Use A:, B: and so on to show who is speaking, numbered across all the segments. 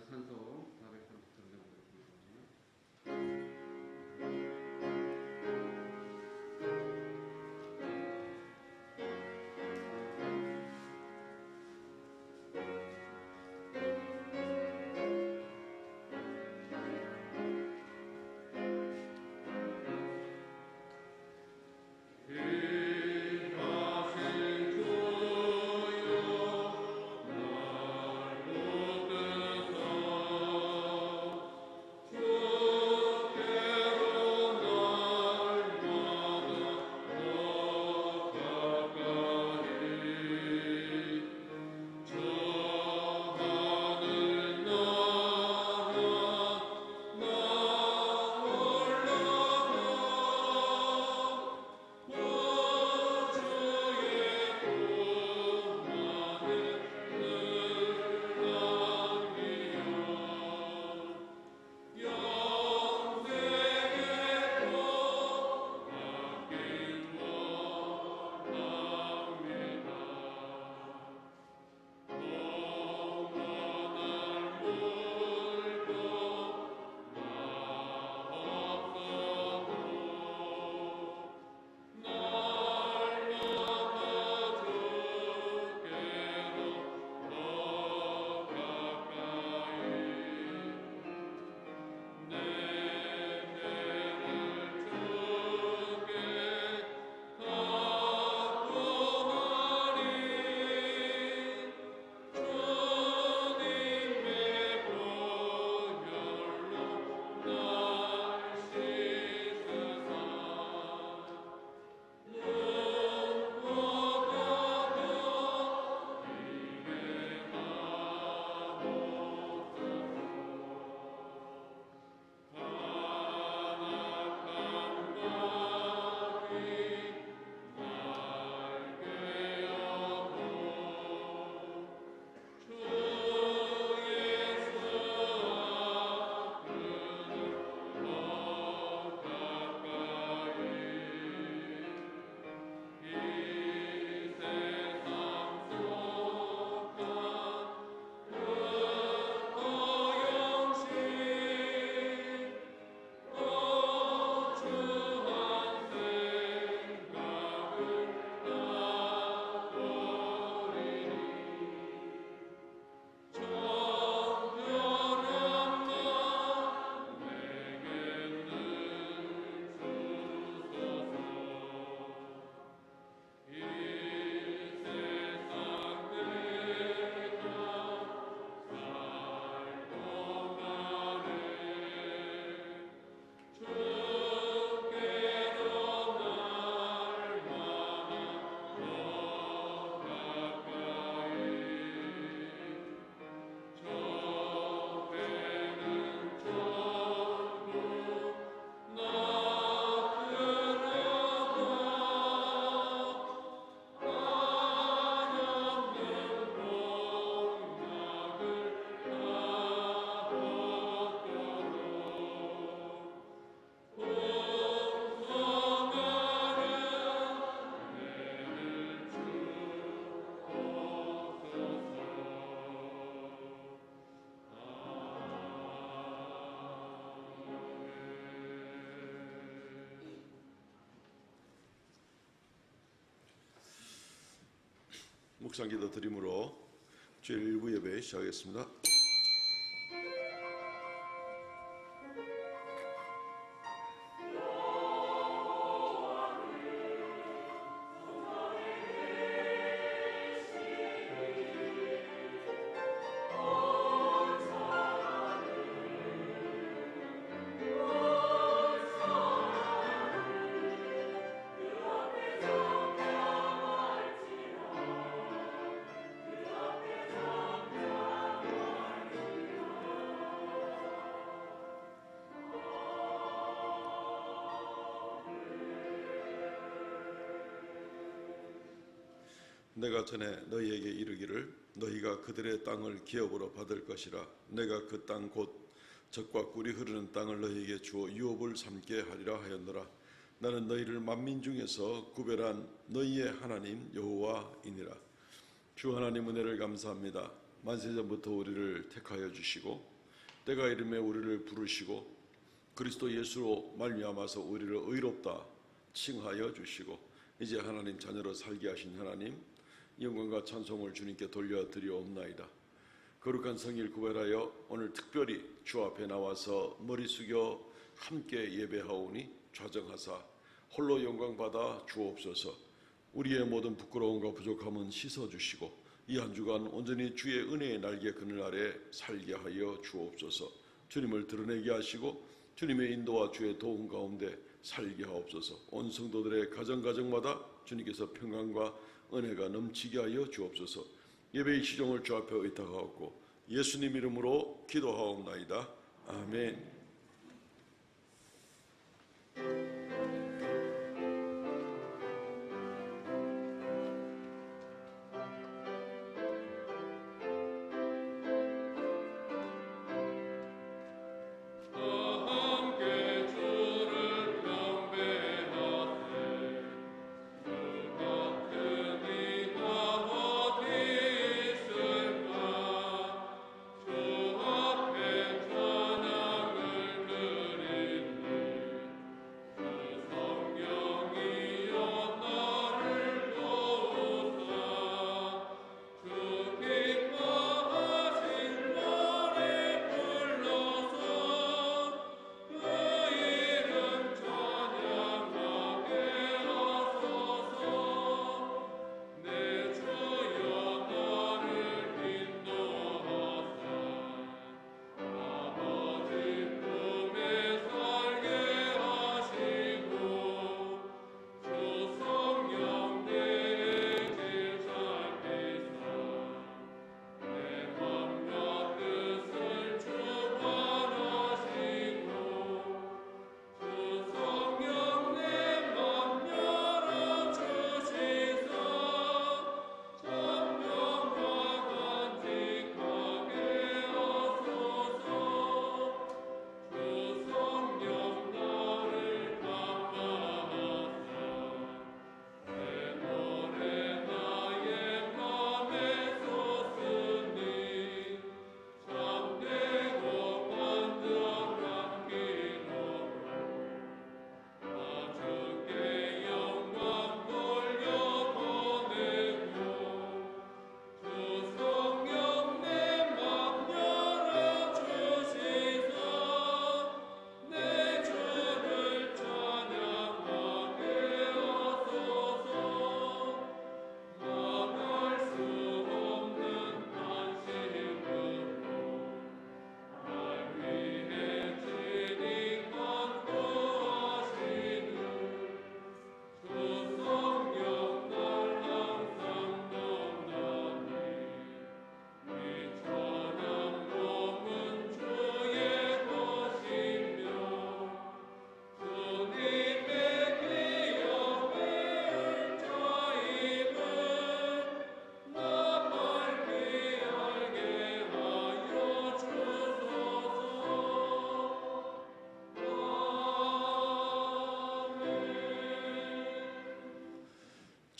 A: 산소 400km 정도 되거든요.
B: 묵상기도 드림으로 주일 1부 예배 시작하겠습니다. 내가 전에 너희에게 이르기를 너희가 그들의 땅을 기업으로 받을 것이라. 내가 그 땅 곧 젖과 꿀이 흐르는 땅을 너희에게 주어 유업을 삼게 하리라 하였노라. 나는 너희를 만민 중에서 구별한 너희의 하나님 여호와이니라. 주 하나님 은혜를 감사합니다. 만세전부터 우리를 택하여 주시고 때가 이름에 우리를 부르시고 그리스도 예수로 말미암아서 우리를 의롭다 칭하여 주시고 이제 하나님 자녀로 살게 하신 하나님, 영광과 찬송을 주님께 돌려드리옵나이다. 거룩한 성일 구별하여 오늘 특별히 주 앞에 나와서 머리 숙여 함께 예배하오니 좌정하사 홀로 영광 받아 주옵소서. 우리의 모든 부끄러움과 부족함은 씻어주시고 이 한 주간 온전히 주의 은혜의 날개 그늘 아래 살게 하여 주옵소서. 주님을 드러내게 하시고 주님의 인도와 주의 도움 가운데 살게 하옵소서. 온 성도들의 가정가정마다 주님께서 평강과 은혜가 넘치게 하여 주옵소서. 예배의 시종을 주 앞에 의탁하옵고 예수님 이름으로 기도하옵나이다. 아멘.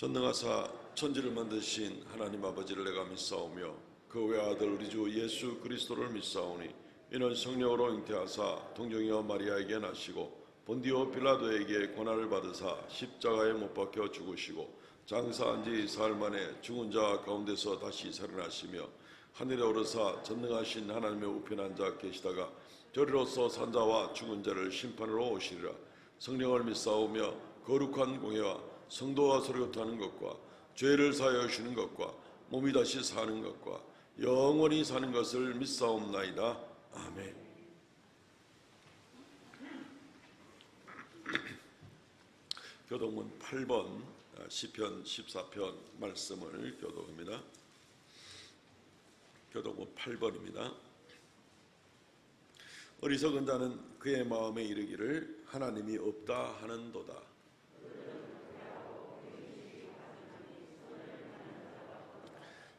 B: 전능하사 천지를 만드신 하나님 아버지를 내가 믿사오며 그 외아들 우리 주 예수 그리스도를 믿사오니 이는 성령으로 잉태하사 동정이와 마리아에게 나시고 본디오 빌라도에게 고난을 받으사 십자가에 못 박혀 죽으시고 장사한 지 사흘 만에 죽은 자 가운데서 다시 살아나시며 하늘에 오르사 전능하신 하나님의 우편에 앉아 계시다가 저리로서 산자와 죽은 자를 심판으로 오시리라. 성령을 믿사오며 거룩한 공예와 성도와 서로 교통하는 것과 죄를 사하여 주는 것과 몸이 다시 사는 것과 영원히 사는 것을 믿사옵나이다. 아멘. 교독문 8번 시편 14편 말씀을 교독합니다. 교독문 8번입니다. 어리석은 자는 그의 마음에 이르기를 하나님이 없다 하는도다.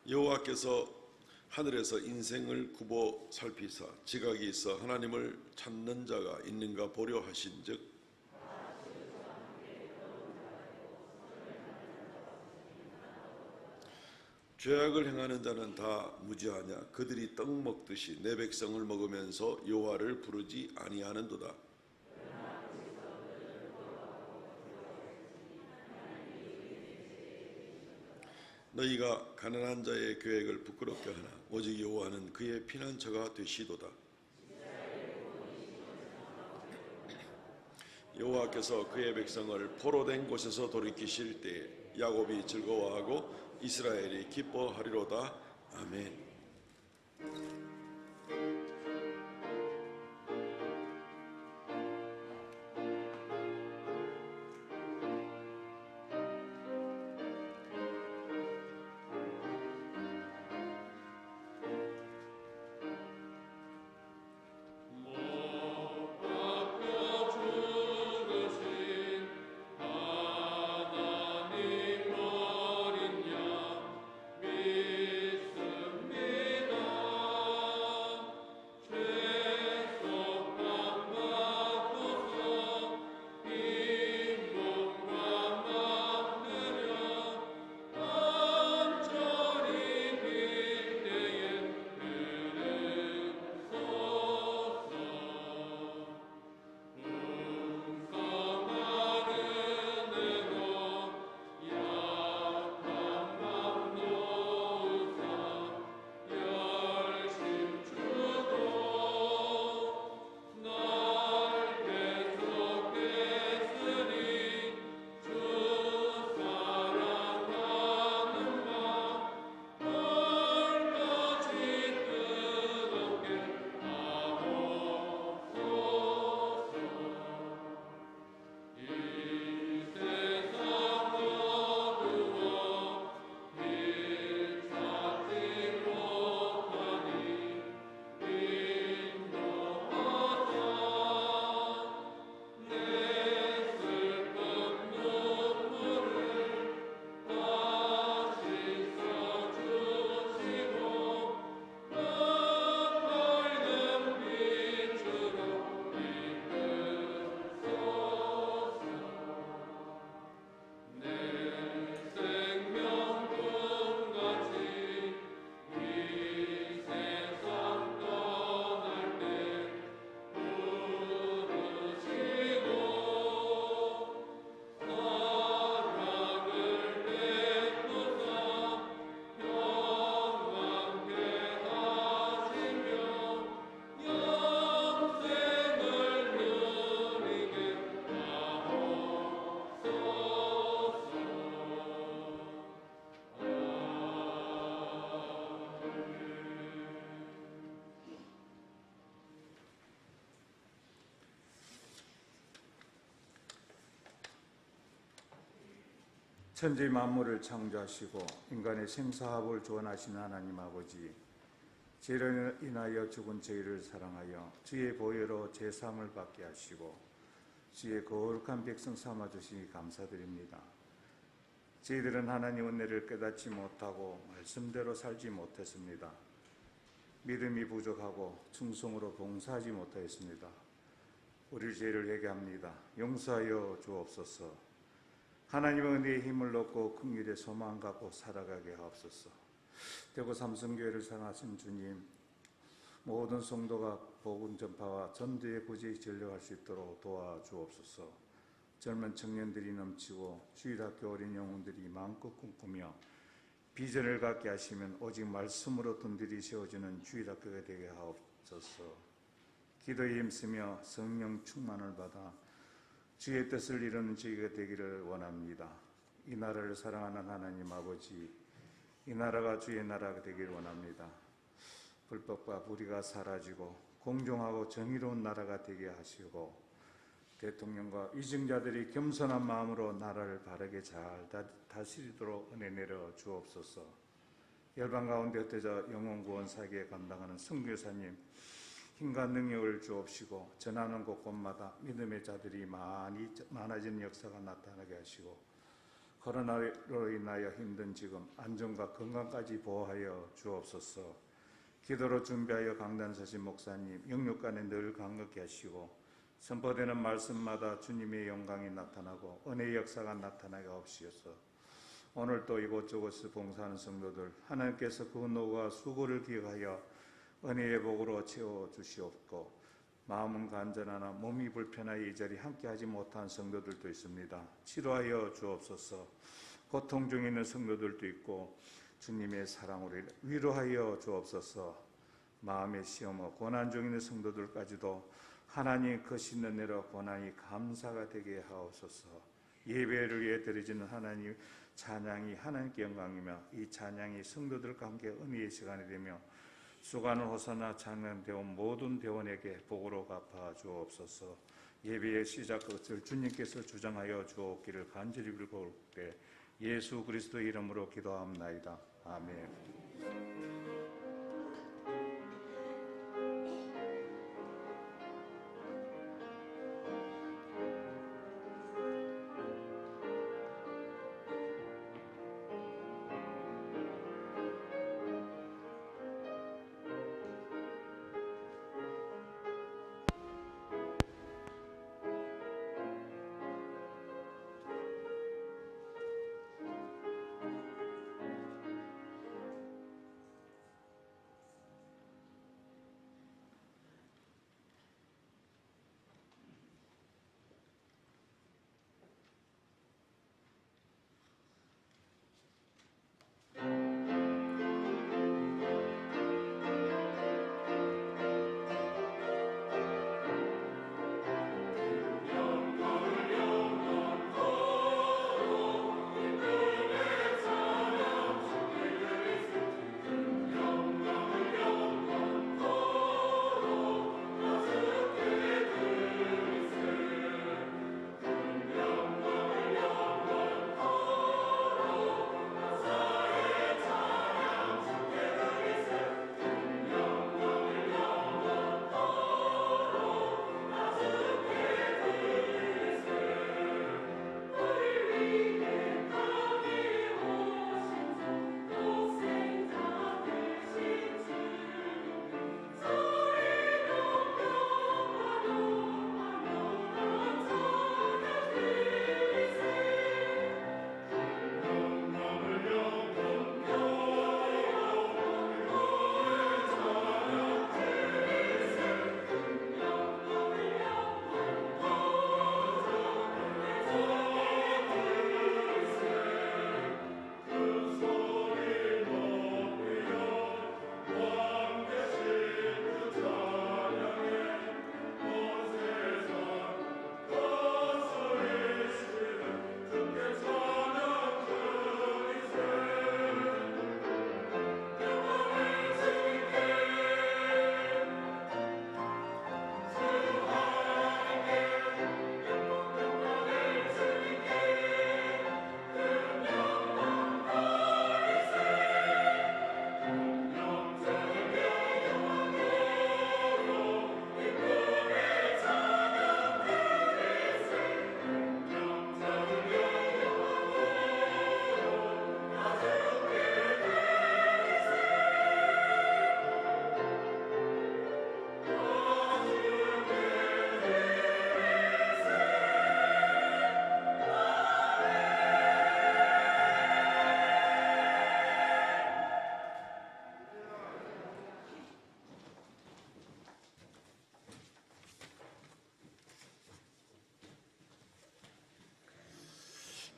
B: 여호와께서 하늘에서 인생을 굽어 살피사 지각이 있어 하나님을 찾는 자가 있는가 보려 하신즉 죄악을 행하는 자는 다 무지하냐? 그들이 떡 먹듯이 내 백성을 먹으면서 여호와를 부르지 아니하는도다. 너희가 가난한 자의 계획을 부끄럽게 하나 오직 여호와는 그의 피난처가 되시도다. 여호와께서 그의 백성을 포로된 곳에서 돌이키실 때에 야곱이 즐거워하고 이스라엘이 기뻐하리로다. 아멘.
C: 천지 만물을 창조하시고 인간의 생사합을 주원하신 하나님 아버지, 죄로 인하여 죽은 저희를 사랑하여 주의 보혈로 제사함을 받게 하시고 주의 거룩한 백성 삼아주시니 감사드립니다. 저희들은 하나님 은혜를 깨닫지 못하고 말씀대로 살지 못했습니다. 믿음이 부족하고 충성으로 봉사하지 못하였습니다. 우리 죄를 회개합니다. 용서하여 주옵소서. 하나님의 은혜의 힘을 얻고 긍휼의 소망 갖고 살아가게 하옵소서. 대구 삼성교회를 사랑하신 주님, 모든 성도가 복음 전파와 전도의 부지에 전력할 수 있도록 도와주옵소서. 젊은 청년들이 넘치고 주일학교 어린 영혼들이 마음껏 꿈꾸며 비전을 갖게 하시면 오직 말씀으로 든들이 세워주는 주일학교가 되게 하옵소서. 기도에 힘쓰며 성령 충만을 받아 주의 뜻을 이루는 저희가 되기를 원합니다. 이 나라를 사랑하는 하나님 아버지, 이 나라가 주의 나라가 되기를 원합니다. 불법과 불의가 사라지고 공정하고 정의로운 나라가 되게 하시고 대통령과 위증자들이 겸손한 마음으로 나라를 바르게 잘 다스리도록 은혜 내려 주옵소서. 열방 가운데 흩어져 영혼 구원 사기에 감당하는 선교사님, 힘과 능력을 주옵시고 전하는 곳곳마다 믿음의 자들이 많아지는 역사가 나타나게 하시고 코로나로 인하여 힘든 지금 안전과 건강까지 보호하여 주옵소서. 기도로 준비하여 강단 서신 목사님, 영육간에 늘 강건케 하시고 선포되는 말씀마다 주님의 영광이 나타나고 은혜의 역사가 나타나게 하옵시옵소서. 오늘 또 이곳저곳을 봉사하는 성도들 하나님께서 그 노고와 수고를 기억하여 은혜의 복으로 채워주시옵고 마음은 간절하나 몸이 불편하여 이 자리에 함께하지 못한 성도들도 있습니다. 치료하여 주옵소서. 고통 중에 있는 성도들도 있고 주님의 사랑으로 위로하여 주옵소서. 마음의 시험과 고난 중에 있는 성도들까지도 하나님 크신 은혜로 고난이 감사가 되게 하옵소서. 예배를 위해 드려지는 하나님 찬양이 하나님께 영광이며 이 찬양이 성도들과 함께 은혜의 시간이 되며 수고하는 호사나 찬양대원 모든 대원에게 복으로 갚아 주옵소서. 예배의 시작 끝을 주님께서 주장하여 주옵기를 간절히 빌고 때 예수 그리스도의 이름으로 기도합나이다. 아멘.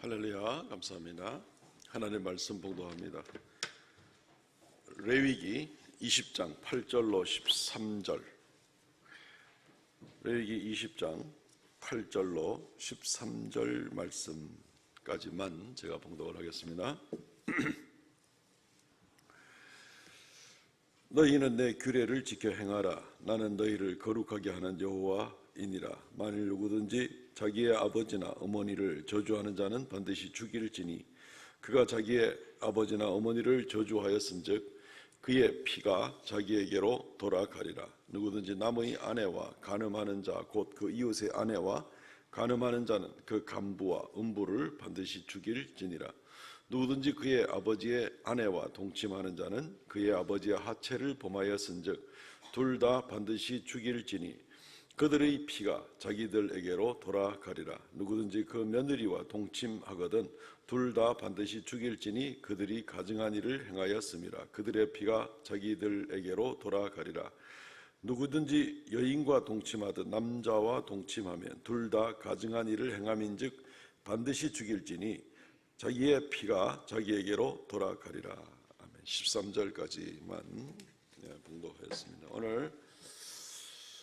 B: 할렐루야, 감사합니다. 하나님의 말씀 봉독합니다. 레위기 20장 8절로 13절. 레위기 20장 8절로 13절 말씀까지만 제가 봉독을 하겠습니다. 너희는 내 규례를 지켜 행하라. 나는 너희를 거룩하게 하는 여호와이니라. 만일 누구든지 자기의 아버지나 어머니를 저주하는 자는 반드시 죽일지니 그가 자기의 아버지나 어머니를 저주하였은즉 그의 피가 자기에게로 돌아가리라. 누구든지 남의 아내와 간음하는 자 곧 그 이웃의 아내와 간음하는 자는 그 간부와 음부를 반드시 죽일지니라. 누구든지 그의 아버지의 아내와 동침하는 자는 그의 아버지의 하체를 범하였은즉 둘 다 반드시 죽일지니 그들의 피가 자기들에게로 돌아가리라. 누구든지 그 며느리와 동침하거든 둘 다 반드시 죽일지니 그들이 가증한 일을 행하였음이라. 그들의 피가 자기들에게로 돌아가리라. 누구든지 여인과 동침하듯 남자와 동침하면 둘 다 가증한 일을 행함인즉 반드시 죽일지니 자기의 피가 자기에게로 돌아가리라. 아멘. 13절까지만 봉독하였습니다. 오늘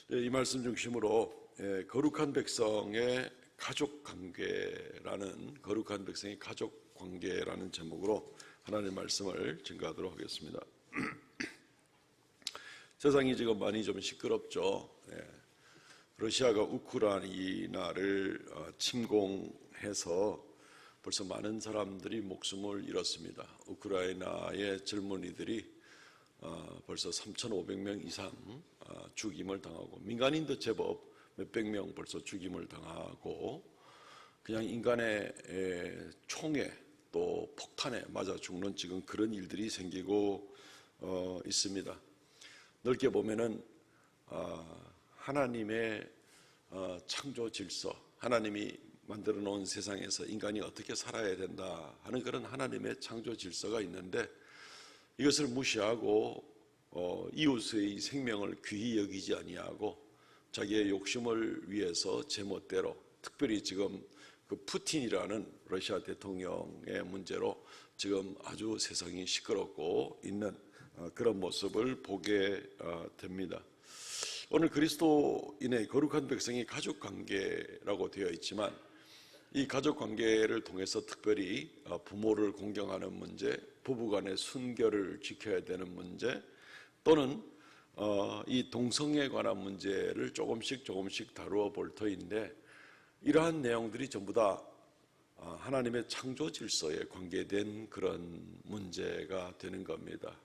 B: 이 말씀 중심으로 거룩한 백성의 가족 관계라는 제목으로 하나님의 말씀을 증거하도록 하겠습니다. 세상이 지금 많이 좀 시끄럽죠. 러시아가 우크라이나를 침공해서 벌써 많은 사람들이 목숨을 잃었습니다. 우크라이나의 젊은이들이 벌써 3,500명 이상 죽임을 당하고, 민간인도 제법 몇백 명 벌써 죽임을 당하고, 그냥 인간의 총에 또 폭탄에 맞아 죽는 지금 그런 일들이 생기고 있습니다. 넓게 보면은 하나님의 창조 질서, 하나님이 만들어 놓은 세상에서 인간이 어떻게 살아야 된다 하는 그런 하나님의 창조 질서가 있는데, 이것을 무시하고 이웃의 생명을 귀히 여기지 아니하고 자기의 욕심을 위해서 제멋대로, 특별히 지금 그 푸틴이라는 러시아 대통령의 문제로 지금 아주 세상이 시끄럽고 있는 그런 모습을 보게 됩니다. 오늘 그리스도인의 거룩한 백성이 가족관계라고 되어 있지만, 이 가족관계를 통해서 특별히 부모를 공경하는 문제, 부부간의 순결을 지켜야 되는 문제, 또는 이 동성애에 관한 문제를 조금씩 다루어 볼 터인데, 이러한 내용들이 전부 다 하나님의 창조 질서에 관계된 그런 문제가 되는 겁니다.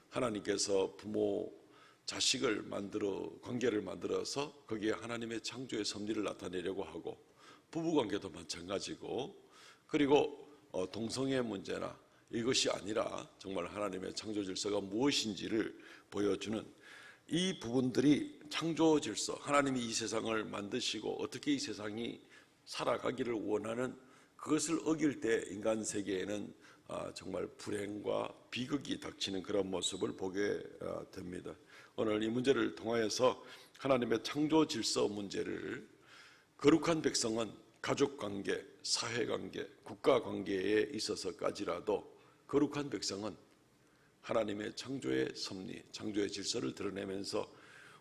B: 하나님께서 부모, 자식을 관계를 만들어서 거기에 하나님의 창조의 섭리를 나타내려고 하고, 부부관계도 마찬가지고, 그리고 동성애 문제나 이것이 아니라 정말 하나님의 창조 질서가 무엇인지를 보여주는 이 부분들이 창조 질서, 하나님이 이 세상을 만드시고 어떻게 이 세상이 살아가기를 원하는 그것을 어길 때 인간 세계에는 정말 불행과 비극이 닥치는 그런 모습을 보게 됩니다. 오늘 이 문제를 통하여서 하나님의 창조 질서 문제를 거룩한 백성은 가족관계, 사회관계, 국가관계에 있어서까지라도 거룩한 백성은 하나님의 창조의 섭리, 창조의 질서를 드러내면서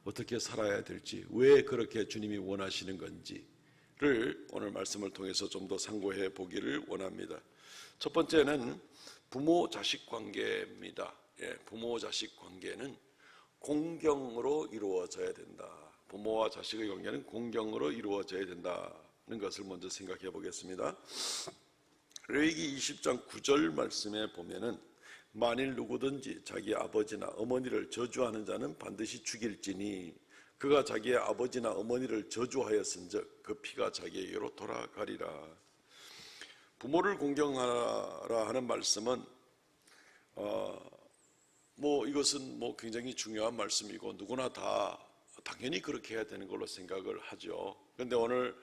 B: 어떻게 살아야 될지, 왜 그렇게 주님이 원하시는 건지를 오늘 말씀을 통해서 좀 더 상고해 보기를 원합니다. 첫 번째는 부모-자식 관계입니다. 부모-자식 관계는 공경으로 이루어져야 된다. 부모와 자식의 관계는 공경으로 이루어져야 된다는 것을 먼저 생각해 보겠습니다. 레위기 20장 9절 말씀에 보면은 만일 누구든지 자기 아버지나 어머니를 저주하는 자는 반드시 죽일지니 그가 자기의 아버지나 어머니를 저주하였은즉 그 피가 자기에게로 돌아가리라. 부모를 공경하라 하는 말씀은 이것은 굉장히 중요한 말씀이고 누구나 다 당연히 그렇게 해야 되는 걸로 생각을 하죠. 그런데 오늘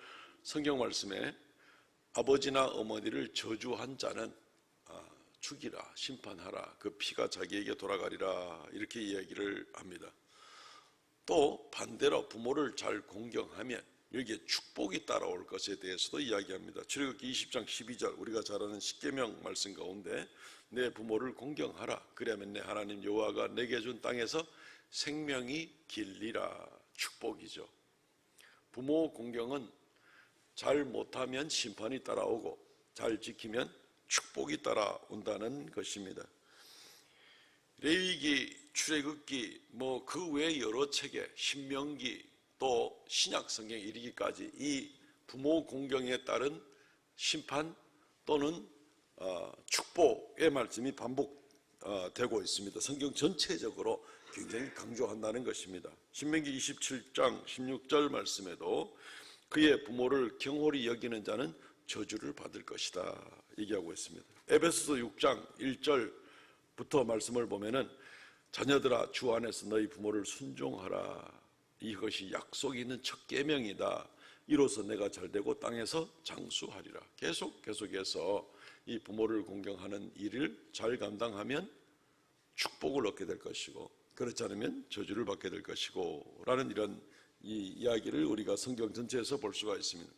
B: 성경 말씀에 아버지나 어머니를 저주한 자는 죽이라, 심판하라, 그 피가 자기에게 돌아가리라, 이렇게 이야기를 합니다. 또 반대로 부모를 잘 공경하면 여기에 축복이 따라올 것에 대해서도 이야기합니다. 출애굽기 20장 12절, 우리가 잘 아는 십계명 말씀 가운데 내 부모를 공경하라, 그러면 내 하나님 여호와가 내게 준 땅에서 생명이 길리라. 축복이죠. 부모 공경은 잘 못하면 심판이 따라오고 잘 지키면 축복이 따라온다는 것입니다. 레위기, 출애굽기, 그 외 여러 책에 신명기, 또 신약 성경에 이르기까지 이 부모 공경에 따른 심판 또는 축복의 말씀이 반복되고 있습니다. 성경 전체적으로 굉장히 강조한다는 것입니다. 신명기 27장 16절 말씀에도 그의 부모를 경홀히 여기는 자는 저주를 받을 것이다 얘기하고 있습니다. 에베소서 6장 1절부터 말씀을 보면은 자녀들아 주 안에서 너희 부모를 순종하라. 이것이 약속이 있는 첫 계명이다. 이로써 내가 잘되고 땅에서 장수하리라. 계속해서 이 부모를 공경하는 일을 잘 감당하면 축복을 얻게 될 것이고 그렇지 않으면 저주를 받게 될 것이고 라는 이런 이 이야기를 우리가 성경 전체에서 볼 수가 있습니다.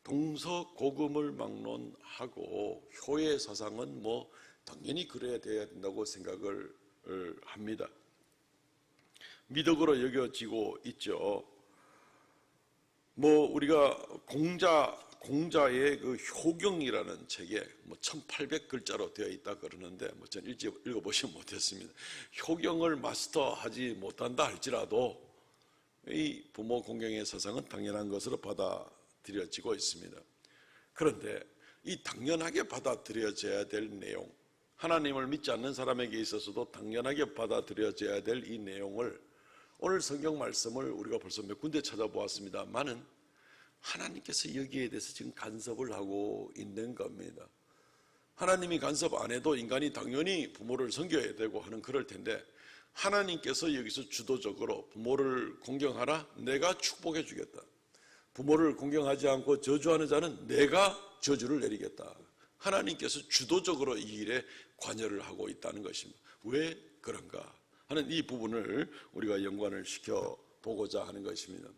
B: 동서고금을 막론하고 효의 사상은 당연히 그래야 돼야 된다고 생각을 합니다. 미덕으로 여겨지고 있죠. 우리가 공자의 그 효경이라는 책에 1800글자로 되어 있다 그러는데 저는 읽어보지 못했습니다. 효경을 마스터하지 못한다 할지라도 이 부모 공경의 사상은 당연한 것으로 받아들여지고 있습니다. 그런데 이 당연하게 받아들여져야 될 내용, 하나님을 믿지 않는 사람에게 있어서도 당연하게 받아들여져야 될 이 내용을 오늘 성경 말씀을 우리가 벌써 몇 군데 찾아보았습니다만은 하나님께서 여기에 대해서 지금 간섭을 하고 있는 겁니다. 하나님이 간섭 안 해도 인간이 당연히 부모를 섬겨야 되고 하는 그럴 텐데 하나님께서 여기서 주도적으로 부모를 공경하라, 내가 축복해 주겠다. 부모를 공경하지 않고 저주하는 자는 내가 저주를 내리겠다. 하나님께서 주도적으로 이 일에 관여를 하고 있다는 것입니다. 왜 그런가 하는 이 부분을 우리가 연관을 시켜보고자 하는 것입니다.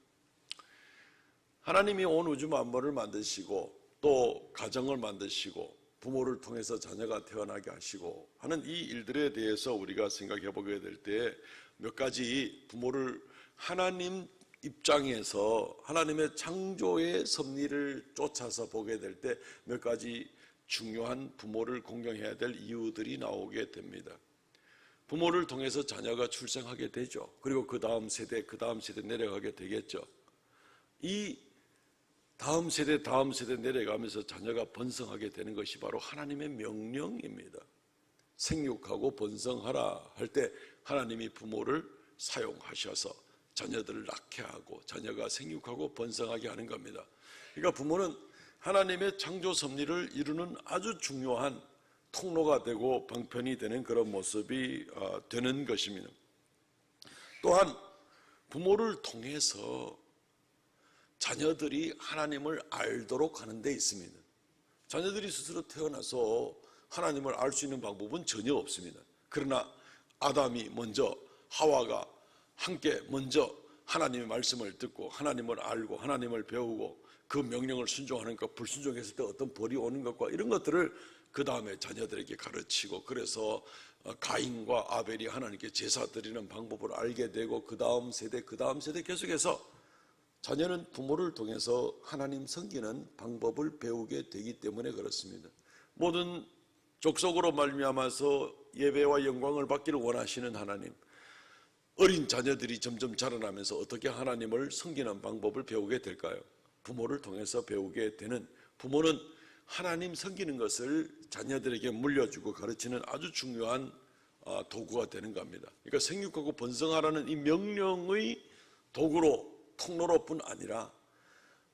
B: 하나님이 온 우주 만물을 만드시고 또 가정을 만드시고 부모를 통해서 자녀가 태어나게 하시고 하는 이 일들에 대해서 우리가 생각해 보게 될 때 몇 가지 부모를 하나님 입장에서 하나님의 창조의 섭리를 쫓아서 보게 될 때 몇 가지 중요한 부모를 공경해야 될 이유들이 나오게 됩니다. 부모를 통해서 자녀가 출생하게 되죠. 그리고 그 다음 세대 내려가게 되겠죠. 이 다음 세대 내려가면서 자녀가 번성하게 되는 것이 바로 하나님의 명령입니다. 생육하고 번성하라 할 때 하나님이 부모를 사용하셔서 자녀들을 낳게 하고 자녀가 생육하고 번성하게 하는 겁니다. 그러니까 부모는 하나님의 창조 섭리를 이루는 아주 중요한 통로가 되고 방편이 되는 그런 모습이 되는 것입니다. 또한 부모를 통해서 자녀들이 하나님을 알도록 하는 데 있습니다. 자녀들이 스스로 태어나서 하나님을 알 수 있는 방법은 전혀 없습니다. 그러나 아담이 먼저, 하와가 함께 먼저 하나님의 말씀을 듣고 하나님을 알고 하나님을 배우고 그 명령을 순종하는 것, 불순종했을 때 어떤 벌이 오는 것과 이런 것들을 그 다음에 자녀들에게 가르치고 그래서 가인과 아벨이 하나님께 제사 드리는 방법을 알게 되고 그 다음 세대 계속해서 자녀는 부모를 통해서 하나님 섬기는 방법을 배우게 되기 때문에 그렇습니다. 모든 족속으로 말미암아서 예배와 영광을 받기를 원하시는 하나님, 어린 자녀들이 점점 자라나면서 어떻게 하나님을 섬기는 방법을 배우게 될까요? 부모를 통해서 배우게 되는, 부모는 하나님 섬기는 것을 자녀들에게 물려주고 가르치는 아주 중요한 도구가 되는 겁니다. 그러니까 생육하고 번성하라는 이 명령의 도구로, 통로로뿐 아니라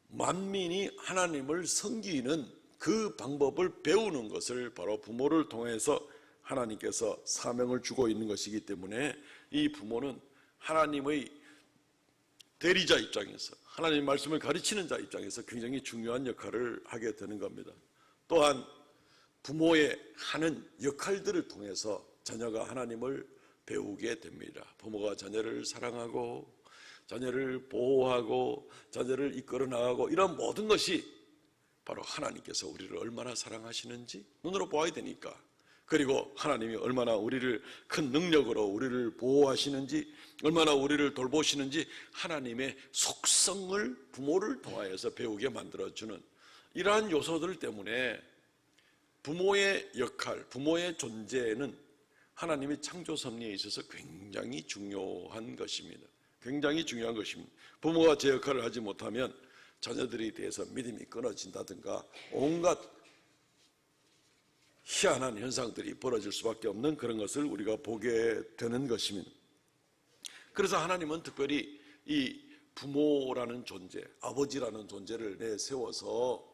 B: 만민이 하나님을 섬기는 그 방법을 배우는 것을 바로 부모를 통해서 하나님께서 사명을 주고 있는 것이기 때문에 이 부모는 하나님의 대리자 입장에서, 하나님의 말씀을 가르치는 자 입장에서 굉장히 중요한 역할을 하게 되는 겁니다. 또한 부모의 하는 역할들을 통해서 자녀가 하나님을 배우게 됩니다. 부모가 자녀를 사랑하고 자녀를 보호하고 자녀를 이끌어 나가고 이런 모든 것이 바로 하나님께서 우리를 얼마나 사랑하시는지 눈으로 보아야 되니까, 그리고 하나님이 얼마나 우리를 큰 능력으로 우리를 보호하시는지, 얼마나 우리를 돌보시는지 하나님의 속성을 부모를 통하여서 배우게 만들어주는 이러한 요소들 때문에 부모의 역할, 부모의 존재는 하나님의 창조 섭리에 있어서 굉장히 중요한 것입니다. 굉장히 중요한 것입니다. 부모가 제 역할을 하지 못하면 자녀들에 대해서 믿음이 끊어진다든가 온갖 희한한 현상들이 벌어질 수밖에 없는 그런 것을 우리가 보게 되는 것입니다. 그래서 하나님은 특별히 이 부모라는 존재, 아버지라는 존재를 내세워서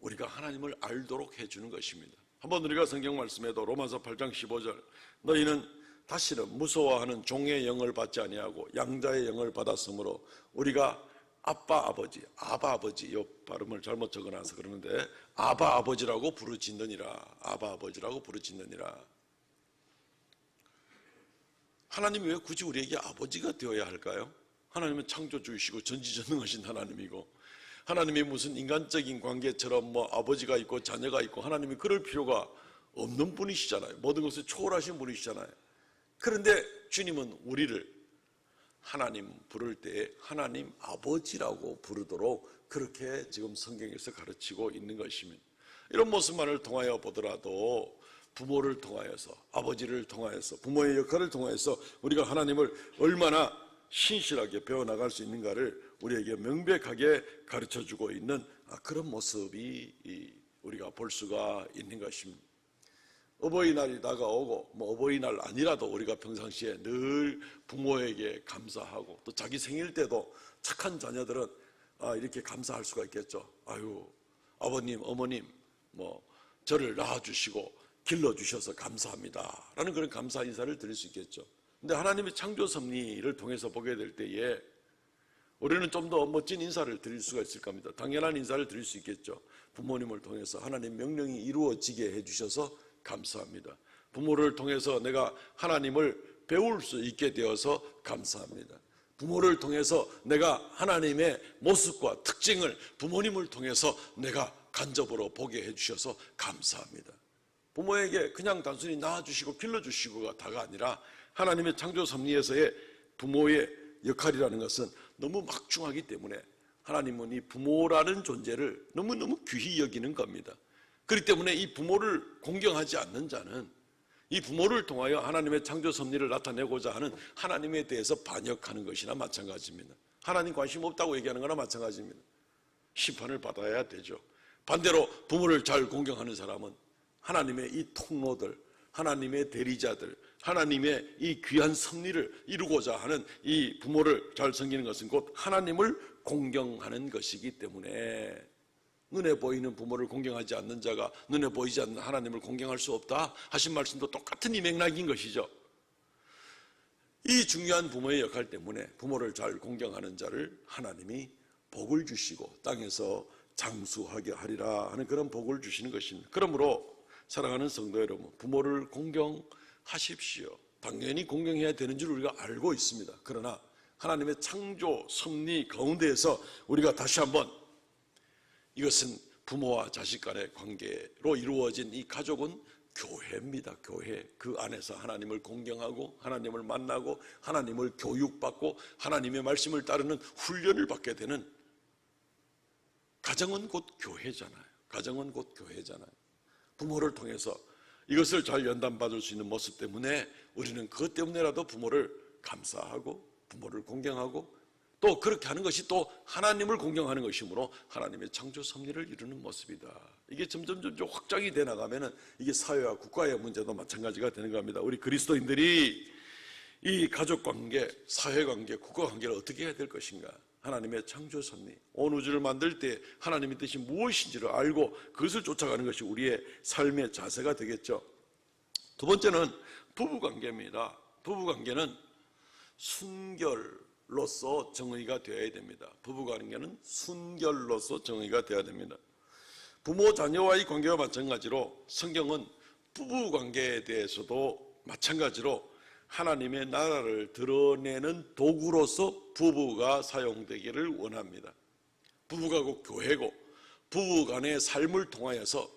B: 우리가 하나님을 알도록 해주는 것입니다. 한번 우리가 성경 말씀에도 로마서 8장 15절, 너희는 다시는 무서워하는 종의 영을 받지 아니하고 양자의 영을 받았으므로 우리가 아빠 아버지, 아바 아버지, 이 발음을 잘못 적어놔서 그러는데 아바 아버지라고 부르짖느니라. 아바 아버지라고 부르짖느니라. 하나님이 왜 굳이 우리에게 아버지가 되어야 할까요? 하나님은 창조주이시고 전지전능하신 하나님이고, 하나님이 무슨 인간적인 관계처럼 뭐 아버지가 있고 자녀가 있고, 하나님이 그럴 필요가 없는 분이시잖아요. 모든 것을 초월하신 분이시잖아요. 그런데 주님은 우리를 하나님 부를 때에 하나님 아버지라고 부르도록 그렇게 지금 성경에서 가르치고 있는 것입니다. 이런 모습만을 통하여 보더라도 부모를 통하여서, 아버지를 통하여서, 부모의 역할을 통하여서 우리가 하나님을 얼마나 신실하게 배워나갈 수 있는가를 우리에게 명백하게 가르쳐주고 있는 그런 모습이 우리가 볼 수가 있는 것입니다. 어버이날이 다가오고 어버이날 아니라도 우리가 평상시에 늘 부모에게 감사하고, 또 자기 생일 때도 착한 자녀들은 이렇게 감사할 수가 있겠죠. 아유, 아버님, 어머님 저를 낳아주시고 길러주셔서 감사합니다 라는 그런 감사 인사를 드릴 수 있겠죠. 근데 하나님의 창조 섭리를 통해서 보게 될 때에 우리는 좀 더 멋진 인사를 드릴 수가 있을 겁니다. 당연한 인사를 드릴 수 있겠죠. 부모님을 통해서 하나님 명령이 이루어지게 해주셔서 감사합니다. 부모를 통해서 내가 하나님을 배울 수 있게 되어서 감사합니다. 부모를 통해서 내가 하나님의 모습과 특징을 부모님을 통해서 내가 간접으로 보게 해주셔서 감사합니다. 부모에게 그냥 단순히 낳아주시고 길러주시고가 다가 아니라 하나님의 창조 섭리에서의 부모의 역할이라는 것은 너무 막중하기 때문에 하나님은 이 부모라는 존재를 너무너무 귀히 여기는 겁니다. 그렇기 때문에 이 부모를 공경하지 않는 자는 이 부모를 통하여 하나님의 창조 섭리를 나타내고자 하는 하나님에 대해서 반역하는 것이나 마찬가지입니다. 하나님 관심 없다고 얘기하는 거나 마찬가지입니다. 심판을 받아야 되죠. 반대로 부모를 잘 공경하는 사람은 하나님의 이 통로들, 하나님의 대리자들, 하나님의 이 귀한 섭리를 이루고자 하는 이 부모를 잘 섬기는 것은 곧 하나님을 공경하는 것이기 때문에, 눈에 보이는 부모를 공경하지 않는 자가 눈에 보이지 않는 하나님을 공경할 수 없다 하신 말씀도 똑같은 이 맥락인 것이죠. 이 중요한 부모의 역할 때문에 부모를 잘 공경하는 자를 하나님이 복을 주시고 땅에서 장수하게 하리라 하는 그런 복을 주시는 것입니다. 그러므로 사랑하는 성도 여러분, 부모를 공경하십시오. 당연히 공경해야 되는 줄 우리가 알고 있습니다. 그러나 하나님의 창조 섭리 가운데에서 우리가 다시 한번 이것은 부모와 자식 간의 관계로 이루어진 이 가족은 교회입니다. 교회. 그 안에서 하나님을 공경하고 하나님을 만나고 하나님을 교육받고 하나님의 말씀을 따르는 훈련을 받게 되는 가정은 곧 교회잖아요. 가정은 곧 교회잖아요. 부모를 통해서 이것을 잘 연단받을 수 있는 모습 때문에 우리는 그것 때문에라도 부모를 감사하고 부모를 공경하고, 또 그렇게 하는 것이 또 하나님을 공경하는 것이므로 하나님의 창조 섭리를 이루는 모습이다. 이게 점점 확장이 돼 나가면은 이게 사회와 국가의 문제도 마찬가지가 되는 겁니다. 우리 그리스도인들이 이 가족관계, 사회관계, 국가관계를 어떻게 해야 될 것인가? 하나님의 창조 섭리, 온 우주를 만들 때 하나님의 뜻이 무엇인지를 알고 그것을 쫓아가는 것이 우리의 삶의 자세가 되겠죠. 두 번째는 부부관계입니다. 부부관계는 순결로서 정의가 되어야 됩니다. 부부관계는 순결로서 정의가 되어야 됩니다. 부모 자녀와의 관계와 마찬가지로 성경은 부부관계에 대해서도 마찬가지로 하나님의 나라를 드러내는 도구로서 부부가 사용되기를 원합니다. 부부가 곧 교회고 부부 간의 삶을 통하여서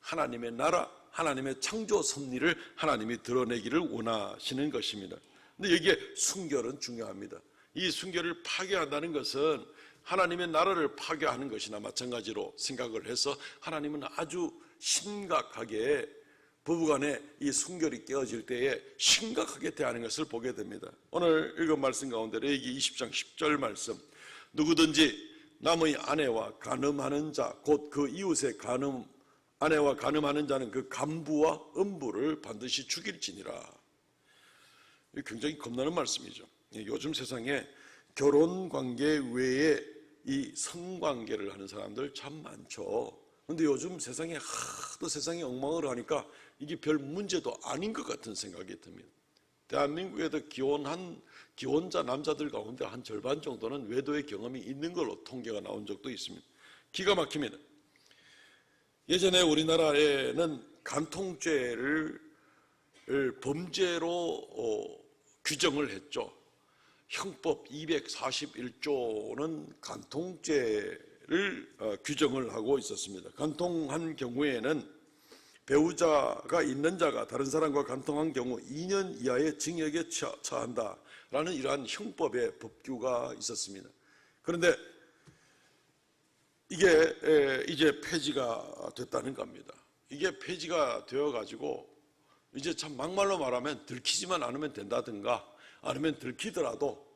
B: 하나님의 나라, 하나님의 창조 섭리를 하나님이 드러내기를 원하시는 것입니다. 근데 여기에 순결은 중요합니다. 이 순결을 파괴한다는 것은 하나님의 나라를 파괴하는 것이나 마찬가지로 생각을 해서 하나님은 아주 심각하게 부부간에 이 순결이 깨어질 때에 심각하게 대하는 것을 보게 됩니다. 오늘 읽은 말씀 가운데 레위기 20장 10절 말씀, 누구든지 남의 아내와 간음하는 자, 곧 그 이웃의 아내와 간음하는 자는 그 간부와 음부를 반드시 죽일지니라. 굉장히 겁나는 말씀이죠. 요즘 세상에 결혼관계 외에 이 성관계를 하는 사람들 참 많죠. 그런데 요즘 세상에 하도 세상이 엉망을 하니까 이게 별 문제도 아닌 것 같은 생각이 듭니다. 대한민국에도 기혼자 남자들 가운데 한 절반 정도는 외도의 경험이 있는 걸로 통계가 나온 적도 있습니다. 기가 막힙니다. 예전에 우리나라에는 간통죄를 범죄로 규정을 했죠. 형법 241조는 간통죄를 규정을 하고 있었습니다. 간통한 경우에는 배우자가 있는 자가 다른 사람과 간통한 경우 2년 이하의 징역에 처한다라는 이러한 형법의 법규가 있었습니다. 그런데 이게 이제 폐지가 됐다는 겁니다. 이게 폐지가 되어가지고 이제 참 막말로 말하면 들키지만 않으면 된다든가, 아니면 들키더라도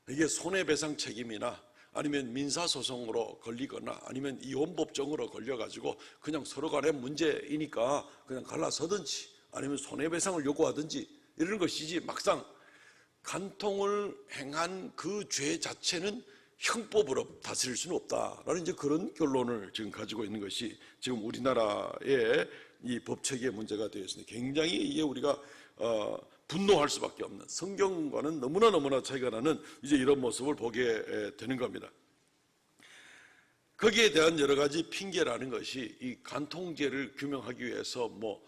B: 이게 손해배상 책임이나 아니면 민사소송으로 걸리거나 아니면 이혼법정으로 걸려가지고 그냥 서로 간의 문제이니까 그냥 갈라서든지 아니면 손해배상을 요구하든지 이런 것이지, 막상 간통을 행한 그 죄 자체는 형법으로 다스릴 수는 없다라는 이제 그런 결론을 지금 가지고 있는 것이 지금 우리나라의 이 법체계의 문제가 되어 있습니다. 굉장히 이게 우리가 분노할 수밖에 없는, 성경과는 너무나 차이가 나는 이제 이런 모습을 보게 되는 겁니다. 거기에 대한 여러 가지 핑계라는 것이 이 간통죄를 규명하기 위해서 뭐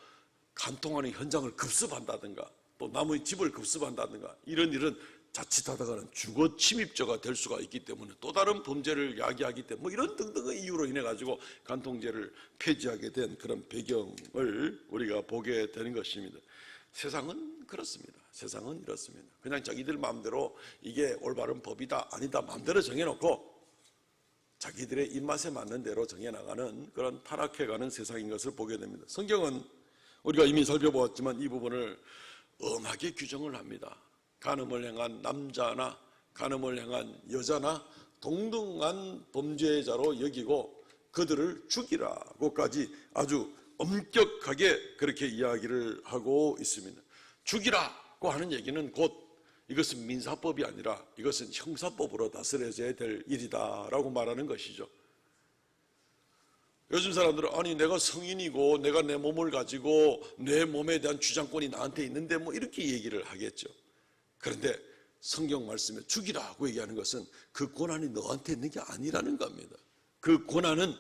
B: 간통하는 현장을 급습한다든가 또 남의 집을 급습한다든가 이런 자칫하다가는 주거 침입죄가 될 수가 있기 때문에 또 다른 범죄를 야기하기 때문에 뭐 이런 등등의 이유로 인해 가지고 간통죄를 폐지하게 된 그런 배경을 우리가 보게 되는 것입니다. 세상은 그렇습니다. 세상은 이렇습니다. 그냥 자기들 마음대로 이게 올바른 법이다 아니다 마음대로 정해놓고 자기들의 입맛에 맞는 대로 정해나가는 그런 타락해가는 세상인 것을 보게 됩니다. 성경은 우리가 이미 살펴보았지만 이 부분을 엄하게 규정을 합니다. 간음을 행한 남자나 간음을 행한 여자나 동등한 범죄자로 여기고 그들을 죽이라고까지 아주 엄격하게 그렇게 이야기를 하고 있습니다. 죽이라고 하는 얘기는 곧 이것은 민사법이 아니라 이것은 형사법으로 다스려져야 될 일이다라고 말하는 것이죠. 요즘 사람들은 아니 내가 성인이고 내가 내 몸을 가지고 내 몸에 대한 주장권이 나한테 있는데 뭐 이렇게 얘기를 하겠죠. 그런데 성경 말씀에 죽이라고 얘기하는 것은 그 권한이 너한테 있는 게 아니라는 겁니다. 그 권한은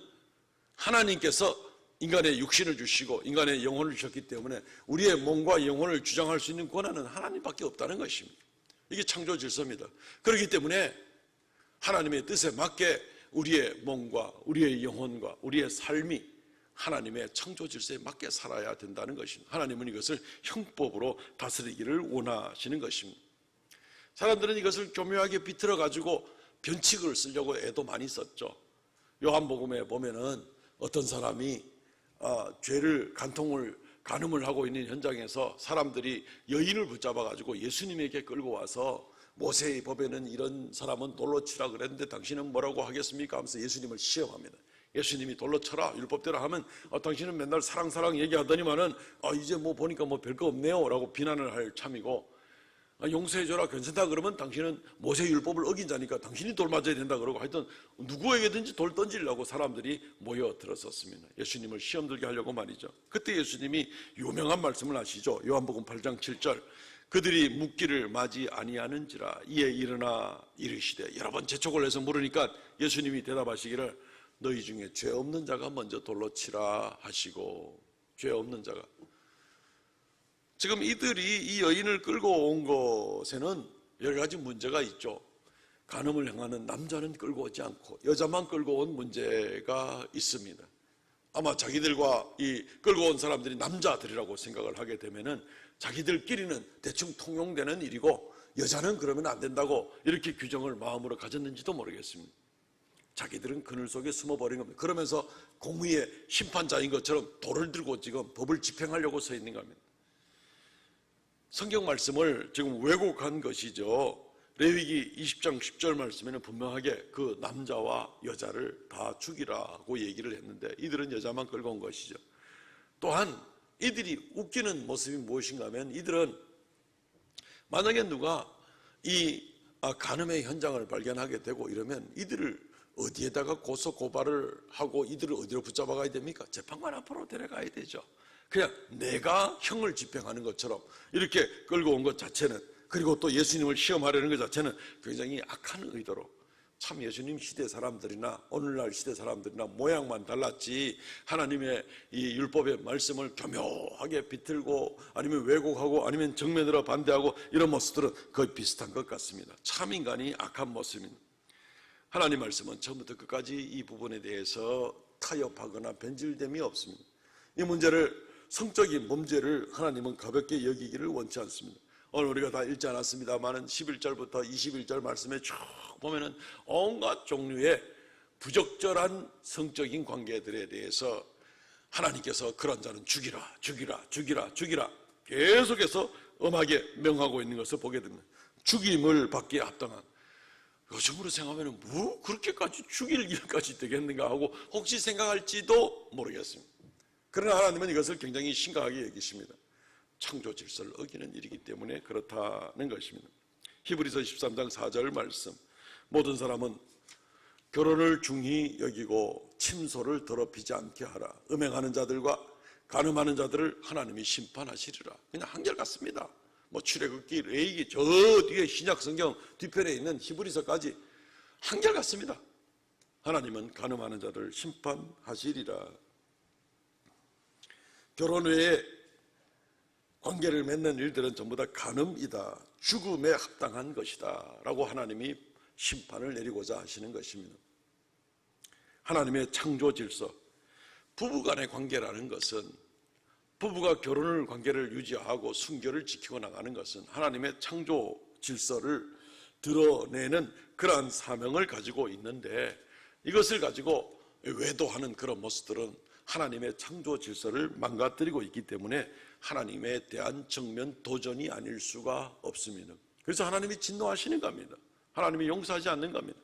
B: 하나님께서 인간의 육신을 주시고 인간의 영혼을 주셨기 때문에 우리의 몸과 영혼을 주장할 수 있는 권한은 하나님밖에 없다는 것입니다. 이게 창조 질서입니다. 그렇기 때문에 하나님의 뜻에 맞게 우리의 몸과 우리의 영혼과 우리의 삶이 하나님의 창조 질서에 맞게 살아야 된다는 것입니다. 하나님은 이것을 형법으로 다스리기를 원하시는 것입니다. 사람들은 이것을 교묘하게 비틀어 가지고 변칙을 쓰려고 애도 많이 썼죠. 요한복음에 보면은 어떤 사람이 죄를 간음을 하고 있는 현장에서 사람들이 여인을 붙잡아 가지고 예수님에게 끌고 와서 모세의 법에는 이런 사람은 돌로 치라 그랬는데 당신은 뭐라고 하겠습니까? 하면서 예수님을 시험합니다. 예수님이 돌로 쳐라 율법대로 하면 당신은 맨날 사랑 얘기하더니만은 이제 뭐 보니까 뭐 별거 없네요 라고 비난을 할 참이고, 용서해줘라 괜찮다 그러면 당신은 모세 율법을 어긴 자니까 당신이 돌 맞아야 된다 그러고, 하여튼 누구에게든지 돌 던지려고 사람들이 모여들었었습니다. 예수님을 시험 들게 하려고 말이죠. 그때 예수님이 유명한 말씀을 하시죠. 요한복음 8장 7절 그들이 묻기를 맞이 아니하는지라 이에 일어나 이르시되, 여러 번 재촉을 해서 물으니까 예수님이 대답하시기를 너희 중에 죄 없는 자가 먼저 돌로 치라 하시고, 죄 없는 자가. 지금 이들이 이 여인을 끌고 온 것에는 여러 가지 문제가 있죠. 간음을 행하는 남자는 끌고 오지 않고 여자만 끌고 온 문제가 있습니다. 아마 자기들과 이 끌고 온 사람들이 남자들이라고 생각을 하게 되면은 자기들끼리는 대충 통용되는 일이고 여자는 그러면 안 된다고 이렇게 규정을 마음으로 가졌는지도 모르겠습니다. 자기들은 그늘 속에 숨어버린 겁니다. 그러면서 공의의 심판자인 것처럼 돌을 들고 지금 법을 집행하려고 서 있는 겁니다. 성경 말씀을 지금 왜곡한 것이죠. 레위기 20장 10절 말씀에는 분명하게 그 남자와 여자를 다 죽이라고 얘기를 했는데 이들은 여자만 끌고 온 것이죠. 또한 이들이 웃기는 모습이 무엇인가 하면, 이들은 만약에 누가 이 간음의 현장을 발견하게 되고 이러면 이들을 어디에다가 고소 고발을 하고 이들을 어디로 붙잡아 가야 됩니까? 재판관 앞으로 데려가야 되죠. 그냥 내가 형을 집행하는 것처럼 이렇게 끌고 온 것 자체는, 그리고 또 예수님을 시험하려는 것 자체는 굉장히 악한 의도로, 참 예수님 시대 사람들이나 오늘날 시대 사람들이나 모양만 달랐지 하나님의 이 율법의 말씀을 교묘하게 비틀고 아니면 왜곡하고 아니면 정면으로 반대하고 이런 모습들은 거의 비슷한 것 같습니다. 참 인간이 악한 모습입니다. 하나님 말씀은 처음부터 끝까지 이 부분에 대해서 타협하거나 변질됨이 없습니다. 이 문제를, 성적인 문제를 하나님은 가볍게 여기기를 원치 않습니다. 오늘 우리가 다 읽지 않았습니다만은 11절부터 21절 말씀에 쭉 보면은 온갖 종류의 부적절한 성적인 관계들에 대해서 하나님께서 그런 자는 죽이라, 죽이라, 죽이라, 죽이라 계속해서 엄하게 명하고 있는 것을 보게 됩니다. 죽임을 받기에 합당한, 요즘으로 생각하면 뭐 그렇게까지 죽일 일까지 되겠는가 하고 혹시 생각할지도 모르겠습니다. 그러나 하나님은 이것을 굉장히 심각하게 여기십니다. 창조 질서를 어기는 일이기 때문에 그렇다는 것입니다. 히브리서 13장 4절 말씀, 모든 사람은 결혼을 중히 여기고 침소를 더럽히지 않게 하라. 음행하는 자들과 간음하는 자들을 하나님이 심판하시리라. 그냥 한결같습니다. 뭐 출애굽기, 레위기, 저 뒤에 신약 성경 뒤편에 있는 히브리서까지 한결같습니다. 하나님은 간음하는 자들을 심판하시리라. 결혼 외에 관계를 맺는 일들은 전부 다 간음이다, 죽음에 합당한 것이다 라고 하나님이 심판을 내리고자 하시는 것입니다. 하나님의 창조 질서, 부부간의 관계라는 것은, 부부가 결혼을 관계를 유지하고 순결을 지키고 나가는 것은 하나님의 창조 질서를 드러내는 그러한 사명을 가지고 있는데, 이것을 가지고 외도하는 그런 모습들은 하나님의 창조 질서를 망가뜨리고 있기 때문에 하나님에 대한 정면 도전이 아닐 수가 없습니다. 그래서 하나님이 진노하시는 겁니다. 하나님이 용서하지 않는 겁니다.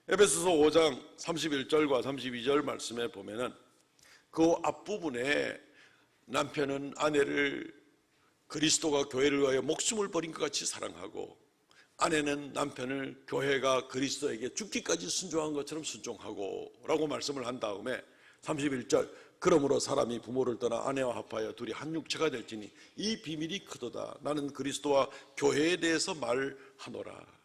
B: 에베소서 5장 31절과 32절 말씀에 보면은 그 앞부분에 남편은 아내를 그리스도가 교회를 위하여 목숨을 버린 것 같이 사랑하고, 아내는 남편을 교회가 그리스도에게 죽기까지 순종한 것처럼 순종하고 라고 말씀을 한 다음에 31절, 그러므로 사람이 부모를 떠나 아내와 합하여 둘이 한 육체가 될지니 이 비밀이 크도다. 나는 그리스도와 교회에 대해서 말하노라.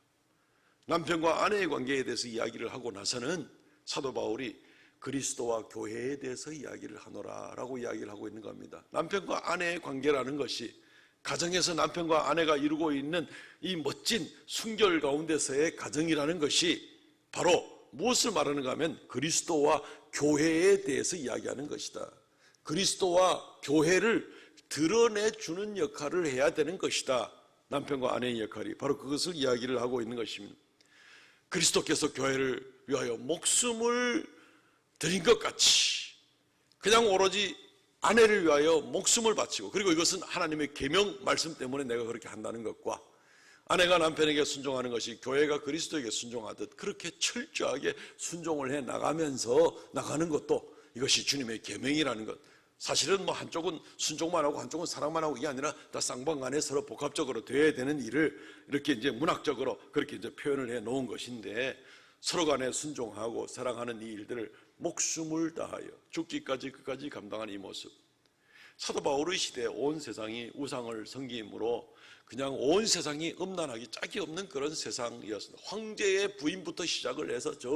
B: 남편과 아내의 관계에 대해서 이야기를 하고 나서는 사도 바울이 그리스도와 교회에 대해서 이야기를 하노라 라고 이야기를 하고 있는 겁니다. 남편과 아내의 관계라는 것이, 가정에서 남편과 아내가 이루고 있는 이 멋진 순결 가운데서의 가정이라는 것이 바로 무엇을 말하는가 하면 그리스도와 교회에 대해서 이야기하는 것이다. 그리스도와 교회를 드러내주는 역할을 해야 되는 것이다. 남편과 아내의 역할이 바로 그것을 이야기를 하고 있는 것입니다. 그리스도께서 교회를 위하여 목숨을 드린 것 같이 그냥 오로지 아내를 위하여 목숨을 바치고, 그리고 이것은 하나님의 계명 말씀 때문에 내가 그렇게 한다는 것과, 아내가 남편에게 순종하는 것이 교회가 그리스도에게 순종하듯 그렇게 철저하게 순종을 해 나가면서 나가는 것도, 이것이 주님의 계명이라는 것. 사실은 뭐 한쪽은 순종만 하고 한쪽은 사랑만 하고 이게 아니라 다 쌍방간에 서로 복합적으로 되어야 되는 일을 이렇게 이제 문학적으로 그렇게 이제 표현을 해 놓은 것인데, 서로 간에 순종하고 사랑하는 이 일들을 목숨을 다하여 죽기까지 끝까지 감당하는 이 모습. 사도 바울의 시대에 온 세상이 우상을 섬김으로 그냥 온 세상이 음란하기 짝이 없는 그런 세상이었습니다. 황제의 부인부터 시작을 해서 저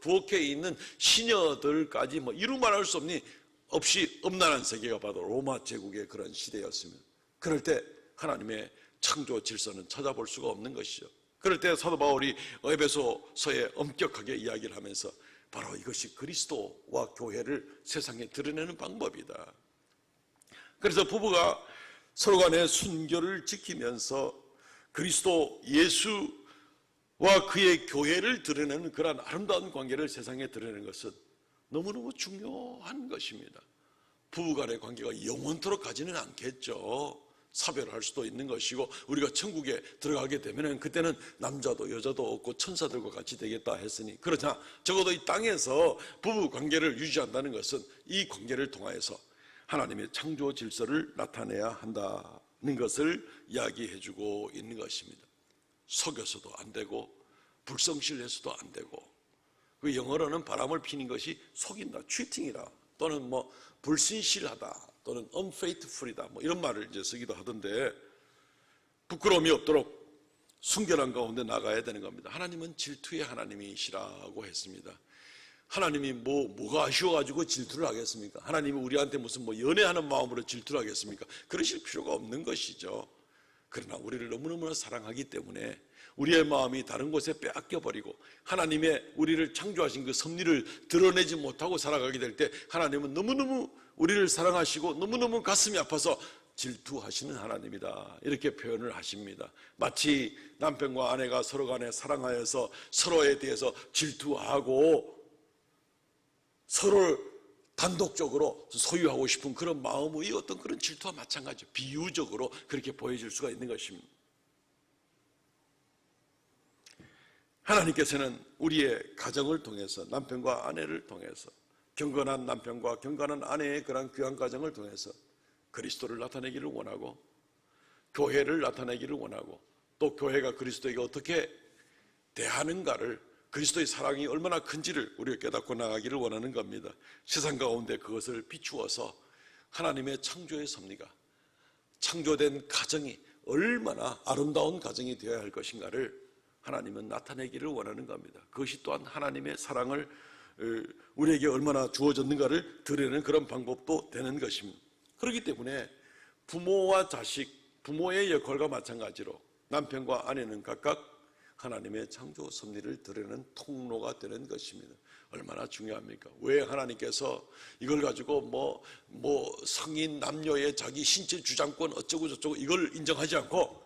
B: 부엌에 있는 시녀들까지 뭐 이루 말할 수 없이 음란한 세계가 바로 로마 제국의 그런 시대였습니다. 그럴 때 하나님의 창조 질서는 찾아볼 수가 없는 것이죠. 그럴 때 사도 바울이 에베소서에 엄격하게 이야기를 하면서 바로 이것이 그리스도와 교회를 세상에 드러내는 방법이다. 그래서 부부가 서로 간의 순결을 지키면서 그리스도 예수와 그의 교회를 드러내는 그런 아름다운 관계를 세상에 드러내는 것은 너무너무 중요한 것입니다. 부부간의 관계가 영원토록 가지는 않겠죠. 사별할 수도 있는 것이고, 우리가 천국에 들어가게 되면 그때는 남자도 여자도 없고 천사들과 같이 되겠다 했으니, 그러나 적어도 이 땅에서 부부 관계를 유지한다는 것은 이 관계를 통하여서 하나님의 창조 질서를 나타내야 한다는 것을 이야기해주고 있는 것입니다. 속여서도 안 되고 불성실해서도 안 되고, 그 영어로는 바람을 피는 것이 속인다, cheating이라, 또는 뭐 불신실하다, 또는 unfaithful이다, 뭐 이런 말을 이제 쓰기도 하던데, 부끄러움이 없도록 순결한 가운데 나가야 되는 겁니다. 하나님은 질투의 하나님이시라고 했습니다. 하나님이 뭐가 아쉬워가지고 질투를 하겠습니까? 하나님이 우리한테 무슨 연애하는 마음으로 질투를 하겠습니까? 그러실 필요가 없는 것이죠. 그러나 우리를 너무너무 사랑하기 때문에 우리의 마음이 다른 곳에 빼앗겨버리고 하나님의 우리를 창조하신 그 섭리를 드러내지 못하고 살아가게 될 때 하나님은 너무너무 우리를 사랑하시고 너무너무 가슴이 아파서 질투하시는 하나님이다, 이렇게 표현을 하십니다. 마치 남편과 아내가 서로 간에 사랑하여서 서로에 대해서 질투하고 서로를 단독적으로 소유하고 싶은 그런 마음의 어떤 그런 질투와 마찬가지죠. 비유적으로 그렇게 보여질 수가 있는 것입니다. 하나님께서는 우리의 가정을 통해서, 남편과 아내를 통해서, 경건한 남편과 경건한 아내의 그런 귀한 가정을 통해서 그리스도를 나타내기를 원하고, 교회를 나타내기를 원하고, 또 교회가 그리스도에게 어떻게 대하는가를, 그리스도의 사랑이 얼마나 큰지를 우리가 깨닫고 나가기를 원하는 겁니다. 세상 가운데 그것을 비추어서 하나님의 창조의 섭리가, 창조된 가정이 얼마나 아름다운 가정이 되어야 할 것인가를 하나님은 나타내기를 원하는 겁니다. 그것이 또한 하나님의 사랑을 우리에게 얼마나 주어졌는가를 드러내는 그런 방법도 되는 것입니다. 그렇기 때문에 부모와 자식, 부모의 역할과 마찬가지로 남편과 아내는 각각 하나님의 창조 섭리를 드러내는 통로가 되는 것입니다. 얼마나 중요합니까? 왜 하나님께서 이걸 가지고 성인 남녀의 자기 신체 주장권 어쩌고 저쩌고 이걸 인정하지 않고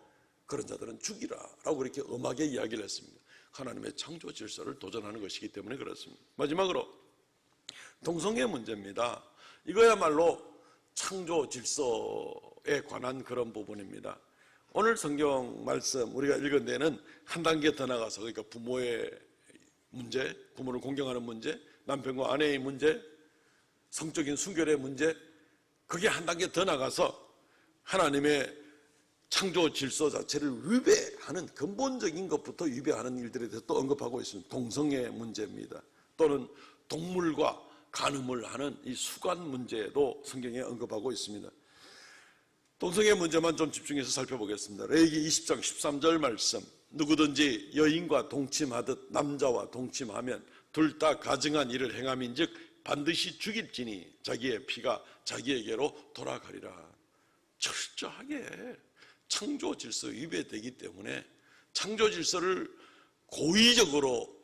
B: 그런 자들은 죽이라라고 그렇게 엄하게 이야기를 했습니다. 하나님의 창조 질서를 도전하는 것이기 때문에 그렇습니다. 마지막으로 동성애 문제입니다. 이거야말로 창조 질서에 관한 그런 부분입니다. 오늘 성경 말씀 우리가 읽은 데는 한 단계 더 나가서, 그러니까 부모의 문제, 부모를 공경하는 문제, 남편과 아내의 문제, 성적인 순결의 문제, 그게 한 단계 더 나가서 하나님의 창조 질서 자체를 위배하는, 근본적인 것부터 위배하는 일들에 대해서 또 언급하고 있습니다. 동성애 문제입니다. 또는 동물과 간음을 하는 이 수간 문제도 성경에 언급하고 있습니다. 동성애 문제만 좀 집중해서 살펴보겠습니다. 레위기 20장 13절 말씀, 누구든지 여인과 동침하듯 남자와 동침하면 둘 다 가증한 일을 행함인즉 반드시 죽일지니 자기의 피가 자기에게로 돌아가리라. 철저하게 창조 질서 위배되기 때문에 창조 질서를 고의적으로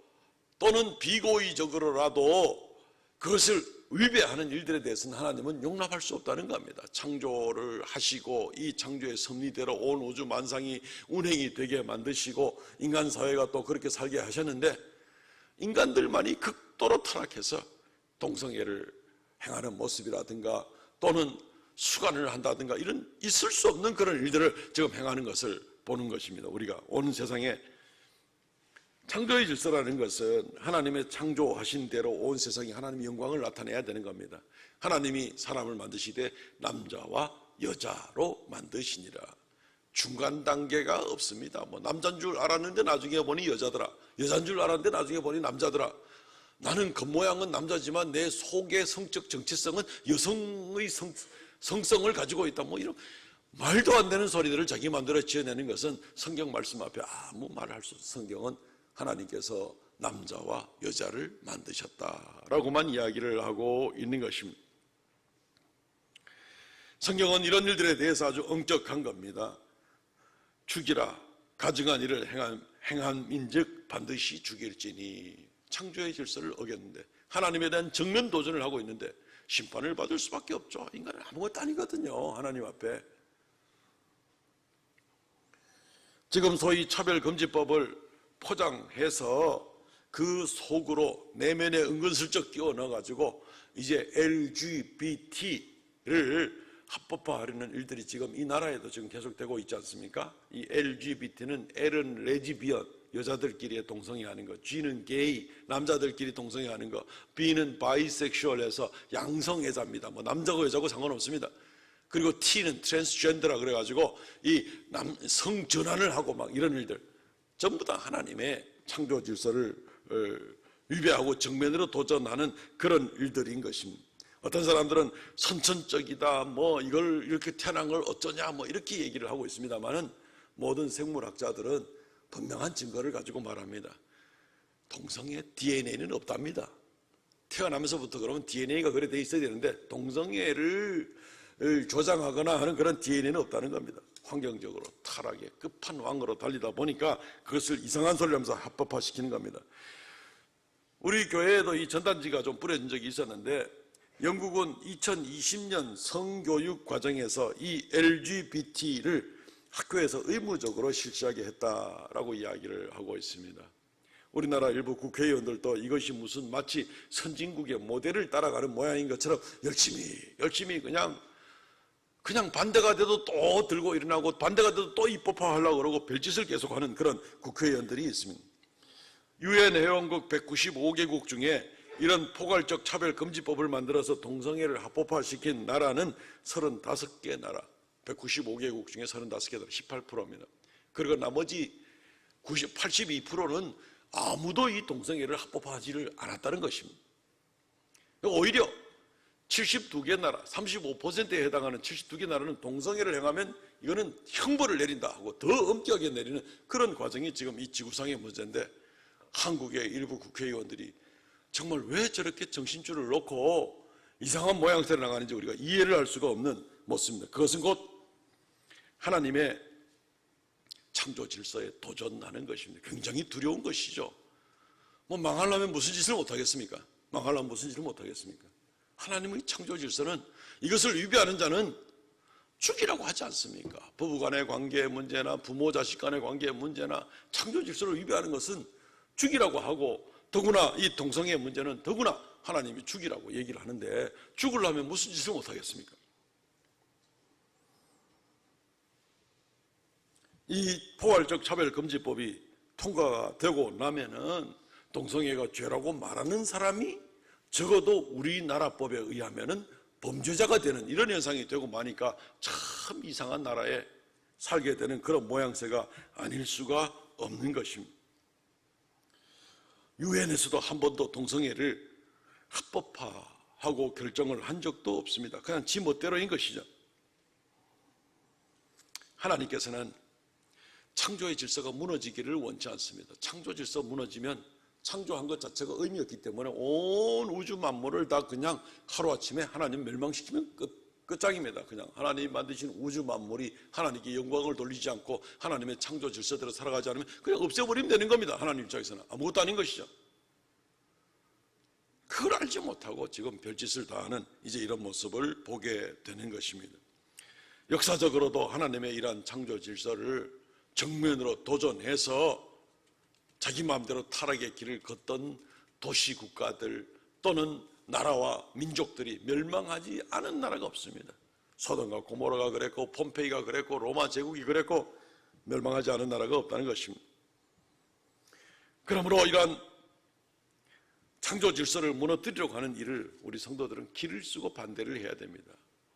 B: 또는 비고의적으로라도 그것을 위배하는 일들에 대해서는 하나님은 용납할 수 없다는 겁니다. 창조를 하시고 이 창조의 섭리대로 온 우주 만상이 운행이 되게 만드시고 인간 사회가 또 그렇게 살게 하셨는데, 인간들만이 극도로 타락해서 동성애를 행하는 모습이라든가 또는 수간을 한다든가 이런 있을 수 없는 그런 일들을 지금 행하는 것을 보는 것입니다. 우리가 온 세상에 창조의 질서라는 것은 하나님의 창조하신 대로 온 세상이 하나님의 영광을 나타내야 되는 겁니다. 하나님이 사람을 만드시되 남자와 여자로 만드시니라. 중간 단계가 없습니다. 남자인 줄 알았는데 나중에 보니 여자더라, 여자인 줄 알았는데 나중에 보니 남자더라. 나는 겉모양은 남자지만 내 속의 성적 정체성은 여성의 성성을 가지고 있다. 이런 말도 안 되는 소리들을 자기 마음대로 지어내는 것은 성경 말씀 앞에 아무 말을 할 수 없어요. 성경은 하나님께서 남자와 여자를 만드셨다라고만 이야기를 하고 있는 것입니다. 성경은 이런 일들에 대해서 아주 엄격한 겁니다. 죽이라, 가증한 일을 행함인즉 반드시 죽일지니. 창조의 질서를 어겼는데, 하나님에 대한 정면 도전을 하고 있는데 심판을 받을 수밖에 없죠. 인간은 아무것도 아니거든요, 하나님 앞에. 지금 소위 차별금지법을 포장해서 그 속으로 내면에 은근슬쩍 끼워 넣어가지고 이제 LGBT를 합법화하려는 일들이 지금 이 나라에도 지금 계속되고 있지 않습니까? 이 LGBT는 L은 레즈비언, 여자들끼리 동성애하는 거, G는 게이, 남자들끼리 동성애하는 거, B는 바이섹슈얼해서 양성애자입니다. 남자고 여자고 상관없습니다. 그리고 T는 트랜스젠더라 그래가지고 이 성전환을 하고 막 이런 일들 전부 다 하나님의 창조 질서를 위배하고 정면으로 도전하는 그런 일들인 것입니다. 어떤 사람들은 선천적이다, 뭐 이걸 이렇게 태어난 걸 어쩌냐, 뭐 이렇게 얘기를 하고 있습니다만은 모든 생물학자들은 분명한 증거를 가지고 말합니다. 동성애 DNA는 없답니다. 태어나면서부터 그러면 DNA가 그래 돼 있어야 되는데 동성애를 조장하거나 하는 그런 DNA는 없다는 겁니다. 환경적으로 타락의 끝판왕으로 달리다 보니까 그것을 이상한 소리를 하면서 합법화시키는 겁니다. 우리 교회에도 이 전단지가 좀 뿌려진 적이 있었는데 영국은 2020년 성교육 과정에서 이 LGBT를 학교에서 의무적으로 실시하게 했다라고 이야기를 하고 있습니다. 우리나라 일부 국회의원들도 이것이 무슨 마치 선진국의 모델을 따라가는 모양인 것처럼 열심히 그냥 반대가 돼도 또 들고 일어나고 반대가 돼도 또 입법화하려고 그러고 별짓을 계속하는 그런 국회의원들이 있습니다. 유엔 회원국 195개국 중에 이런 포괄적 차별금지법을 만들어서 동성애를 합법화시킨 나라는 35개 나라, 195개국 중에 35개 나라, 18%입니다. 그리고 나머지 82%는 아무도 이 동성애를 합법화하지를 않았다는 것입니다. 오히려 72개 나라, 35%에 해당하는 72개 나라는 동성애를 행하면 이거는 형벌을 내린다 하고 더 엄격하게 내리는 그런 과정이 지금 이 지구상의 문제인데 한국의 일부 국회의원들이 정말 왜 저렇게 정신줄을 놓고 이상한 모양새를 나가는지 우리가 이해를 할 수가 없는 모습입니다. 그것은 곧 하나님의 창조 질서에 도전하는 것입니다. 굉장히 두려운 것이죠. 뭐 망하려면 무슨 짓을 못하겠습니까? 망하려면 무슨 짓을 못하겠습니까? 하나님의 창조 질서는 이것을 위배하는 자는 죽이라고 하지 않습니까? 부부간의 관계의 문제나 부모 자식 간의 관계의 문제나 창조 질서를 위배하는 것은 죽이라고 하고 더구나 이 동성애의 문제는 더구나 하나님이 죽이라고 얘기를 하는데 죽으려면 무슨 짓을 못하겠습니까? 이 포괄적 차별금지법이 통과가 되고 나면은 동성애가 죄라고 말하는 사람이 적어도 우리나라법에 의하면은 범죄자가 되는 이런 현상이 되고 마니까 참 이상한 나라에 살게 되는 그런 모양새가 아닐 수가 없는 것입니다. 유엔에서도 한 번도 동성애를 합법화하고 결정을 한 적도 없습니다. 그냥 지 멋대로인 것이죠. 하나님께서는 창조의 질서가 무너지기를 원치 않습니다. 창조 질서 무너지면 창조한 것 자체가 의미 없기 때문에 온 우주 만물을 다 그냥 하루아침에 하나님 멸망시키면 끝장입니다. 그냥 하나님이 만드신 우주 만물이 하나님께 영광을 돌리지 않고 하나님의 창조 질서대로 살아가지 않으면 그냥 없애버리면 되는 겁니다. 하나님 입장에서는 아무것도 아닌 것이죠. 그걸 알지 못하고 지금 별짓을 다하는 이제 이런 모습을 보게 되는 것입니다. 역사적으로도 하나님의 이러한 창조 질서를 정면으로 도전해서 자기 마음대로 타락의 길을 걷던 도시 국가들 또는 나라와 민족들이 멸망하지 않은 나라가 없습니다. 소돔과 고모라가 그랬고 폼페이가 그랬고 로마 제국이 그랬고 멸망하지 않은 나라가 없다는 것입니다. 그러므로 이러한 창조 질서를 무너뜨리려고 하는 일을 우리 성도들은 길을 쓰고 반대를 해야 됩니다.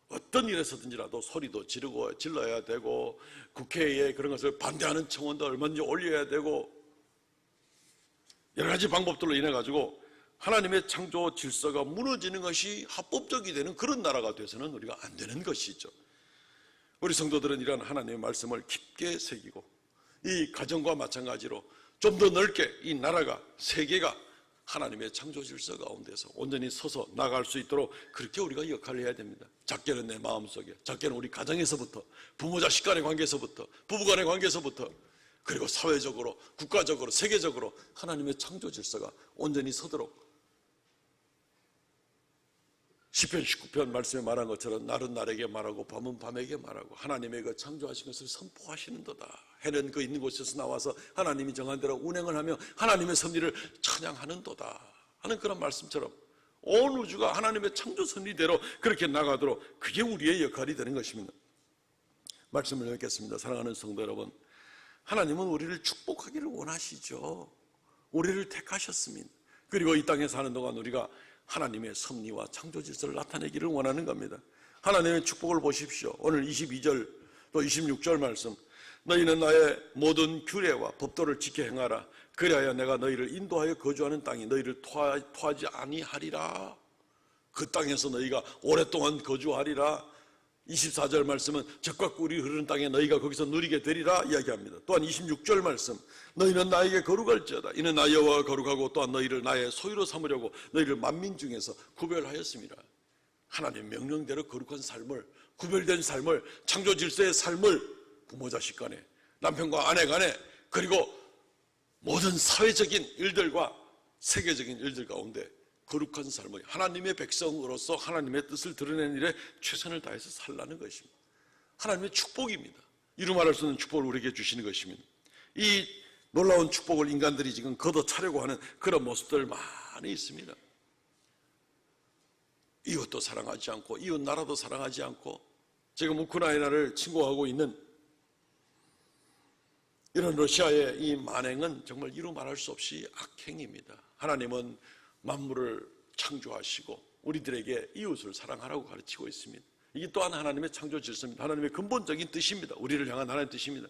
B: 어떤 일에서든지라도 소리도 질러야 되고 국회에 그런 것을 반대하는 청원도 얼마든지 올려야 되고 여러 가지 방법들로 인해 가지고 하나님의 창조 질서가 무너지는 것이 합법적이 되는 그런 나라가 돼서는 우리가 안 되는 것이죠. 우리 성도들은 이러한 하나님의 말씀을 깊게 새기고 이 가정과 마찬가지로 좀 더 넓게 이 나라가 세계가 하나님의 창조 질서 가운데서 온전히 서서 나갈 수 있도록 그렇게 우리가 역할을 해야 됩니다. 작게는 내 마음속에, 작게는 우리 가정에서부터, 부모 자식 간의 관계에서부터, 부부 간의 관계에서부터, 그리고 사회적으로, 국가적으로, 세계적으로 하나님의 창조 질서가 온전히 서도록 시편 19편 말씀에 말한 것처럼 날은 날에게 말하고 밤은 밤에게 말하고 하나님의 그 창조하신 것을 선포하시는도다. 해는 그 있는 곳에서 나와서 하나님이 정한 대로 운행을 하며 하나님의 섭리를 찬양하는도다 하는 그런 말씀처럼 온 우주가 하나님의 창조 섭리대로 그렇게 나가도록 그게 우리의 역할이 되는 것입니다. 말씀을 읽겠습니다. 사랑하는 성도 여러분, 하나님은 우리를 축복하기를 원하시죠. 우리를 택하셨습니다. 그리고 이 땅에 사는 동안 우리가 하나님의 섭리와 창조 질서를 나타내기를 원하는 겁니다. 하나님의 축복을 보십시오. 오늘 22절 또 26절 말씀, 너희는 나의 모든 규례와 법도를 지켜 행하라. 그리하여 내가 너희를 인도하여 거주하는 땅이 너희를 토하지 아니하리라. 그 땅에서 너희가 오랫동안 거주하리라. 24절 말씀은 젖과 꿀이 흐르는 땅에 너희가 거기서 누리게 되리라 이야기합니다. 또한 26절 말씀, 너희는 나에게 거룩할지어다. 이는 나 여호와가 거룩하고 또한 너희를 나의 소유로 삼으려고 너희를 만민 중에서 구별하였습니다. 하나님 명령대로 거룩한 삶을, 구별된 삶을, 창조 질서의 삶을 부모 자식 간에, 남편과 아내 간에, 그리고 모든 사회적인 일들과 세계적인 일들 가운데 거룩한 삶을, 하나님의 백성으로서 하나님의 뜻을 드러내는 일에 최선을 다해서 살라는 것입니다. 하나님의 축복입니다. 이루 말할 수 없는 축복을 우리에게 주시는 것입니다. 이 놀라운 축복을 인간들이 지금 걷어차려고 하는 그런 모습들 많이 있습니다. 이웃도 사랑하지 않고, 이웃 나라도 사랑하지 않고, 지금 우크라이나를 침공하고 있는 이런 러시아의 이 만행은 정말 이루 말할 수 없이 악행입니다. 하나님은 만물을 창조하시고 우리들에게 이웃을 사랑하라고 가르치고 있습니다. 이게 또한 하나님의 창조 질서입니다. 하나님의 근본적인 뜻입니다. 우리를 향한 하나님의 뜻입니다.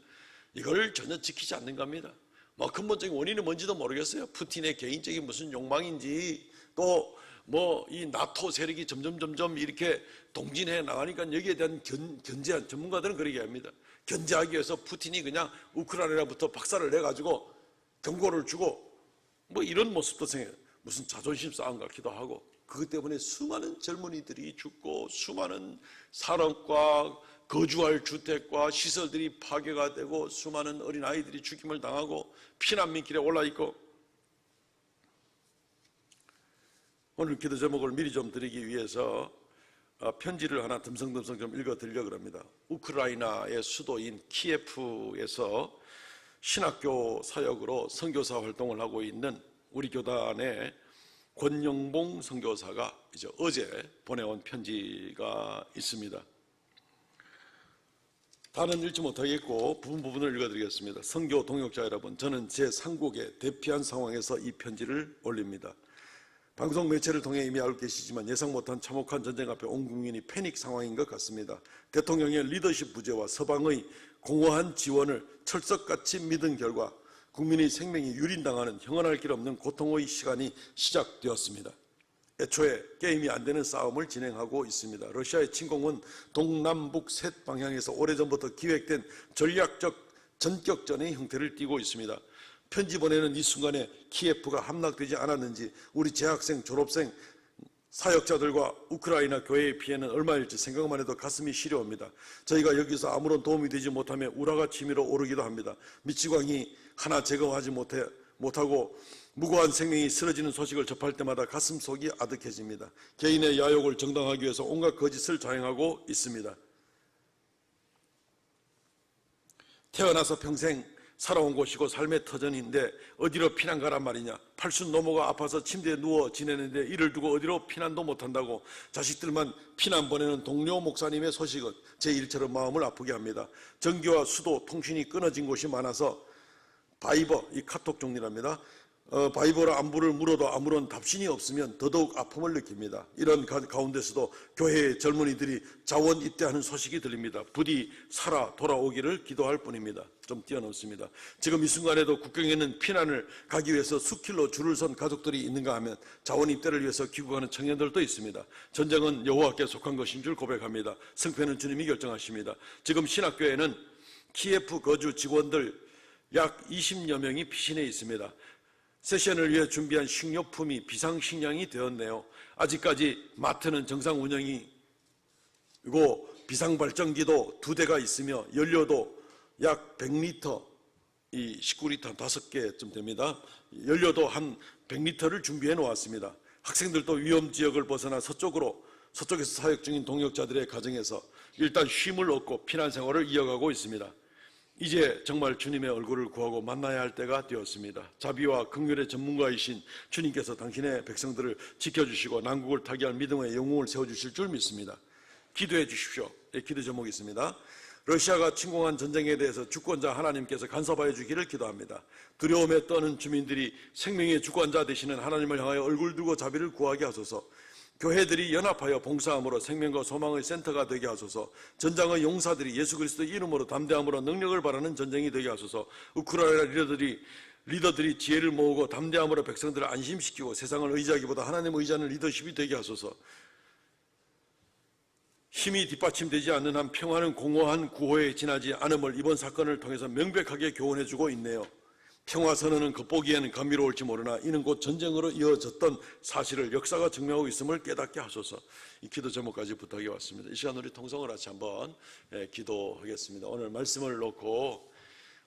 B: 이걸 전혀 지키지 않는 겁니다. 뭐 근본적인 원인은 뭔지도 모르겠어요. 푸틴의 개인적인 무슨 욕망인지, 또 뭐 이 나토 세력이 점점 이렇게 동진해 나가니까 여기에 대한 견제한 전문가들은 그렇게 합니다. 견제하기 위해서 푸틴이 그냥 우크라이나부터 박살을 내가지고 경고를 주고 뭐 이런 모습도 생겨요. 무슨 자존심 싸움 같기도 하고, 그것 때문에 수많은 젊은이들이 죽고 수많은 산업과 거주할 주택과 시설들이 파괴가 되고 수많은 어린아이들이 죽임을 당하고 피난민길에 올라있고, 오늘 기도 제목을 미리 좀 드리기 위해서 편지를 하나 듬성듬성 좀 읽어드리려고 합니다. 우크라이나의 수도인 키예프에서 신학교 사역으로 선교사 활동을 하고 있는 우리 교단의 권영봉 선교사가 이제 어제 보내온 편지가 있습니다. 다는 읽지 못하겠고 부분을 읽어드리겠습니다. 선교 동역자 여러분, 저는 제 상국에 대피한 상황에서 이 편지를 올립니다. 방송 매체를 통해 이미 알고 계시지만 예상 못한 참혹한 전쟁 앞에 온 국민이 패닉 상황인 것 같습니다. 대통령의 리더십 부재와 서방의 공허한 지원을 철석같이 믿은 결과 국민의 생명이 유린당하는 형언할 길 없는 고통의 시간이 시작되었습니다. 애초에 게임이 안 되는 싸움을 진행하고 있습니다. 러시아의 침공은 동남북 셋 방향에서 오래전부터 기획된 전략적 전격전의 형태를 띠고 있습니다. 편지 보내는 이 순간에 키예프가 함락되지 않았는지 우리 재학생, 졸업생, 사역자들과 우크라이나 교회의 피해는 얼마일지 생각만 해도 가슴이 시려옵니다. 저희가 여기서 아무런 도움이 되지 못하며 우라가 치밀어 오르기도 합니다. 미치광이 하나 제거하지 못하고 무고한 생명이 쓰러지는 소식을 접할 때마다 가슴 속이 아득해집니다. 개인의 야욕을 정당하기 위해서 온갖 거짓을 자행하고 있습니다. 태어나서 평생 살아온 곳이고 삶의 터전인데 어디로 피난 가란 말이냐. 팔순 노모가 아파서 침대에 누워 지내는데 이를 두고 어디로 피난도 못한다고 자식들만 피난 보내는 동료 목사님의 소식은 제 일처럼 마음을 아프게 합니다. 전기와 수도, 통신이 끊어진 곳이 많아서 바이버, 이 카톡 종류랍니다. 바이버로 안부를 물어도 아무런 답신이 없으면 더더욱 아픔을 느낍니다. 이런 가운데서도 교회의 젊은이들이 자원 입대하는 소식이 들립니다. 부디 살아 돌아오기를 기도할 뿐입니다. 좀 뛰어넘습니다. 지금 이 순간에도 국경에 있는 피난을 가기 위해서 수킬로 줄을 선 가족들이 있는가 하면 자원 입대를 위해서 귀국하는 청년들도 있습니다. 전쟁은 여호와께 속한 것인 줄 고백합니다. 승패는 주님이 결정하십니다. 지금 신학교에는 키예프 거주 직원들 약 20여 명이 피신해 있습니다. 세션을 위해 준비한 식료품이 비상식량이 되었네요. 아직까지 마트는 정상 운영이고 비상발전기도 2대가 있으며 연료도 약 100리터, 이 19리터 5개쯤 됩니다. 연료도 한 100리터를 준비해 놓았습니다. 학생들도 위험지역을 벗어나 서쪽에서 사역 중인 동역자들의 가정에서 일단 쉼을 얻고 피난 생활을 이어가고 있습니다. 이제 정말 주님의 얼굴을 구하고 만나야 할 때가 되었습니다. 자비와 긍휼의 전문가이신 주님께서 당신의 백성들을 지켜주시고 난국을 타개할 믿음의 영웅을 세워주실 줄 믿습니다. 기도해 주십시오. 기도 제목이 있습니다. 러시아가 침공한 전쟁에 대해서 주권자 하나님께서 간섭하여 주기를 기도합니다. 두려움에 떠는 주민들이 생명의 주권자 되시는 하나님을 향하여 얼굴 들고 자비를 구하게 하소서. 교회들이 연합하여 봉사함으로 생명과 소망의 센터가 되게 하소서. 전장의 용사들이 예수 그리스도의 이름으로 담대함으로 능력을 바라는 전쟁이 되게 하소서. 우크라이나 리더들이 리더들이 지혜를 모으고 담대함으로 백성들을 안심시키고 세상을 의지하기보다 하나님을 의지하는 리더십이 되게 하소서. 힘이 뒷받침되지 않는 한 평화는 공허한 구호에 지나지 않음을 이번 사건을 통해서 명백하게 교훈해주고 있네요. 평화 선언은 겉보기에는 감미로울지 모르나 이는 곧 전쟁으로 이어졌던 사실을 역사가 증명하고 있음을 깨닫게 하소서. 이 기도 제목까지 부탁이 왔습니다. 이 시간 우리 통성을 같이 한번 기도하겠습니다. 오늘 말씀을 놓고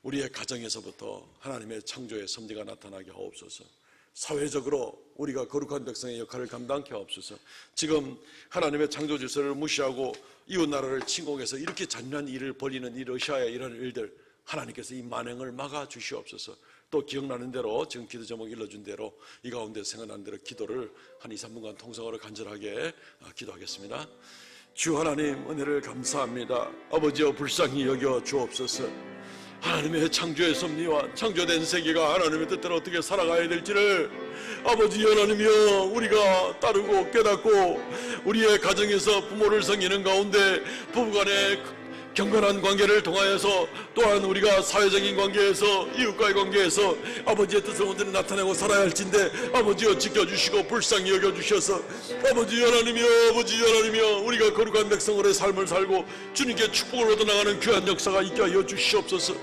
B: 우리의 가정에서부터 하나님의 창조의 섭리가 나타나게 하옵소서. 사회적으로 우리가 거룩한 백성의 역할을 감당케 하옵소서. 지금 하나님의 창조 질서를 무시하고 이웃 나라를 침공해서 이렇게 잔인한 일을 벌이는 이 러시아의 이런 일들, 하나님께서 이 만행을 막아 주시옵소서. 또 기억나는 대로 지금 기도 제목 일러준 대로 이 가운데 생각나는 대로 기도를 한 2, 3분간 통성으로 간절하게 기도하겠습니다. 주 하나님, 은혜를 감사합니다. 아버지여, 불쌍히 여겨 주옵소서. 하나님의 창조의 섭리와 창조된 세계가 하나님의 뜻대로 어떻게 살아가야 될지를 아버지 하나님이여, 우리가 따르고 깨닫고 우리의 가정에서 부모를 섬기는 가운데 부부간의 경건한 관계를 통하여서, 또한 우리가 사회적인 관계에서, 이웃과의 관계에서 아버지의 뜻을 온전히 나타내고 살아야 할진데 아버지여, 지켜주시고 불쌍히 여겨주셔서 아버지 하나님이여, 아버지 하나님이여, 우리가 거룩한 백성으로의 삶을 살고 주님께 축복을 얻어나가는 귀한 역사가 있게 하여 주시옵소서.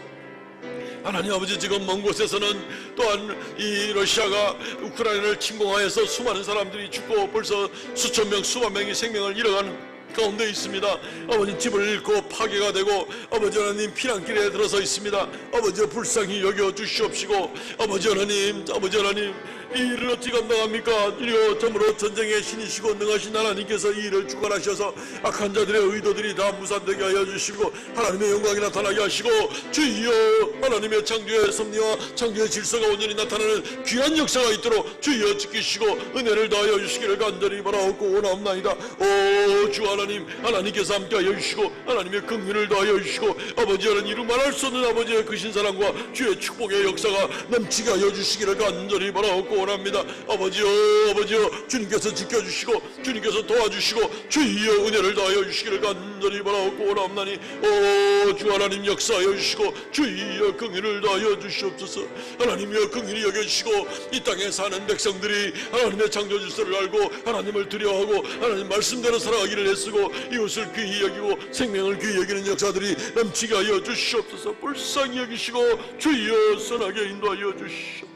B: 하나님 아버지, 지금 먼 곳에서는 또한 이 러시아가 우크라이나를 침공하여서 수많은 사람들이 죽고 벌써 수천 명, 수만 명이 생명을 잃어가는 가운데 있습니다. 아버지, 집을 잃고 파괴가 되고 아버지 하나님 피난길에 들어서 있습니다. 아버지 불쌍히 여겨 주시옵시고 아버지 하나님, 아버지 하나님, 이 일을 어찌 감당합니까? 이리오 점으로 전쟁의 신이시고 능하신 하나님께서 이 일을 주관하셔서 악한 자들의 의도들이 다 무산되게 하여 주시고 하나님의 영광이 나타나게 하시고 주여, 하나님의 창조의 섭리와 창조의 질서가 온전히 나타나는 귀한 역사가 있도록 주여 지키시고 은혜를 다하여 주시기를 간절히 바라옵고 원하옵나이다. 오 주 하나님, 하나님께서 함께 하여 주시고 하나님의 긍휼을 다하여 주시고 아버지 하나님, 이루 말할 수 없는 아버지의 크신 사랑과 주의 축복의 역사가 넘치게 하여 주시기를 간절히 바라옵고 원합니다. 아버지여, 아버지여, 주님께서 지켜주시고 주님께서 도와주시고 주여 은혜를 다하여 주시기를 간절히 바라옵고 원합나니 오 주 하나님, 역사하여 주시고 주여 긍휼을 다하여 주시옵소서. 하나님이여, 긍휼히 여겨주시고 이 땅에 사는 백성들이 하나님의 창조 질서를 알고 하나님을 두려워하고 하나님 말씀대로 살아가기를 애쓰고 이웃을 귀히 여기고 생명을 귀히 여기는 역사들이 넘치게 하여 주시옵소서. 불쌍히 여기시고 주여 선하게 인도하여 주시옵소서.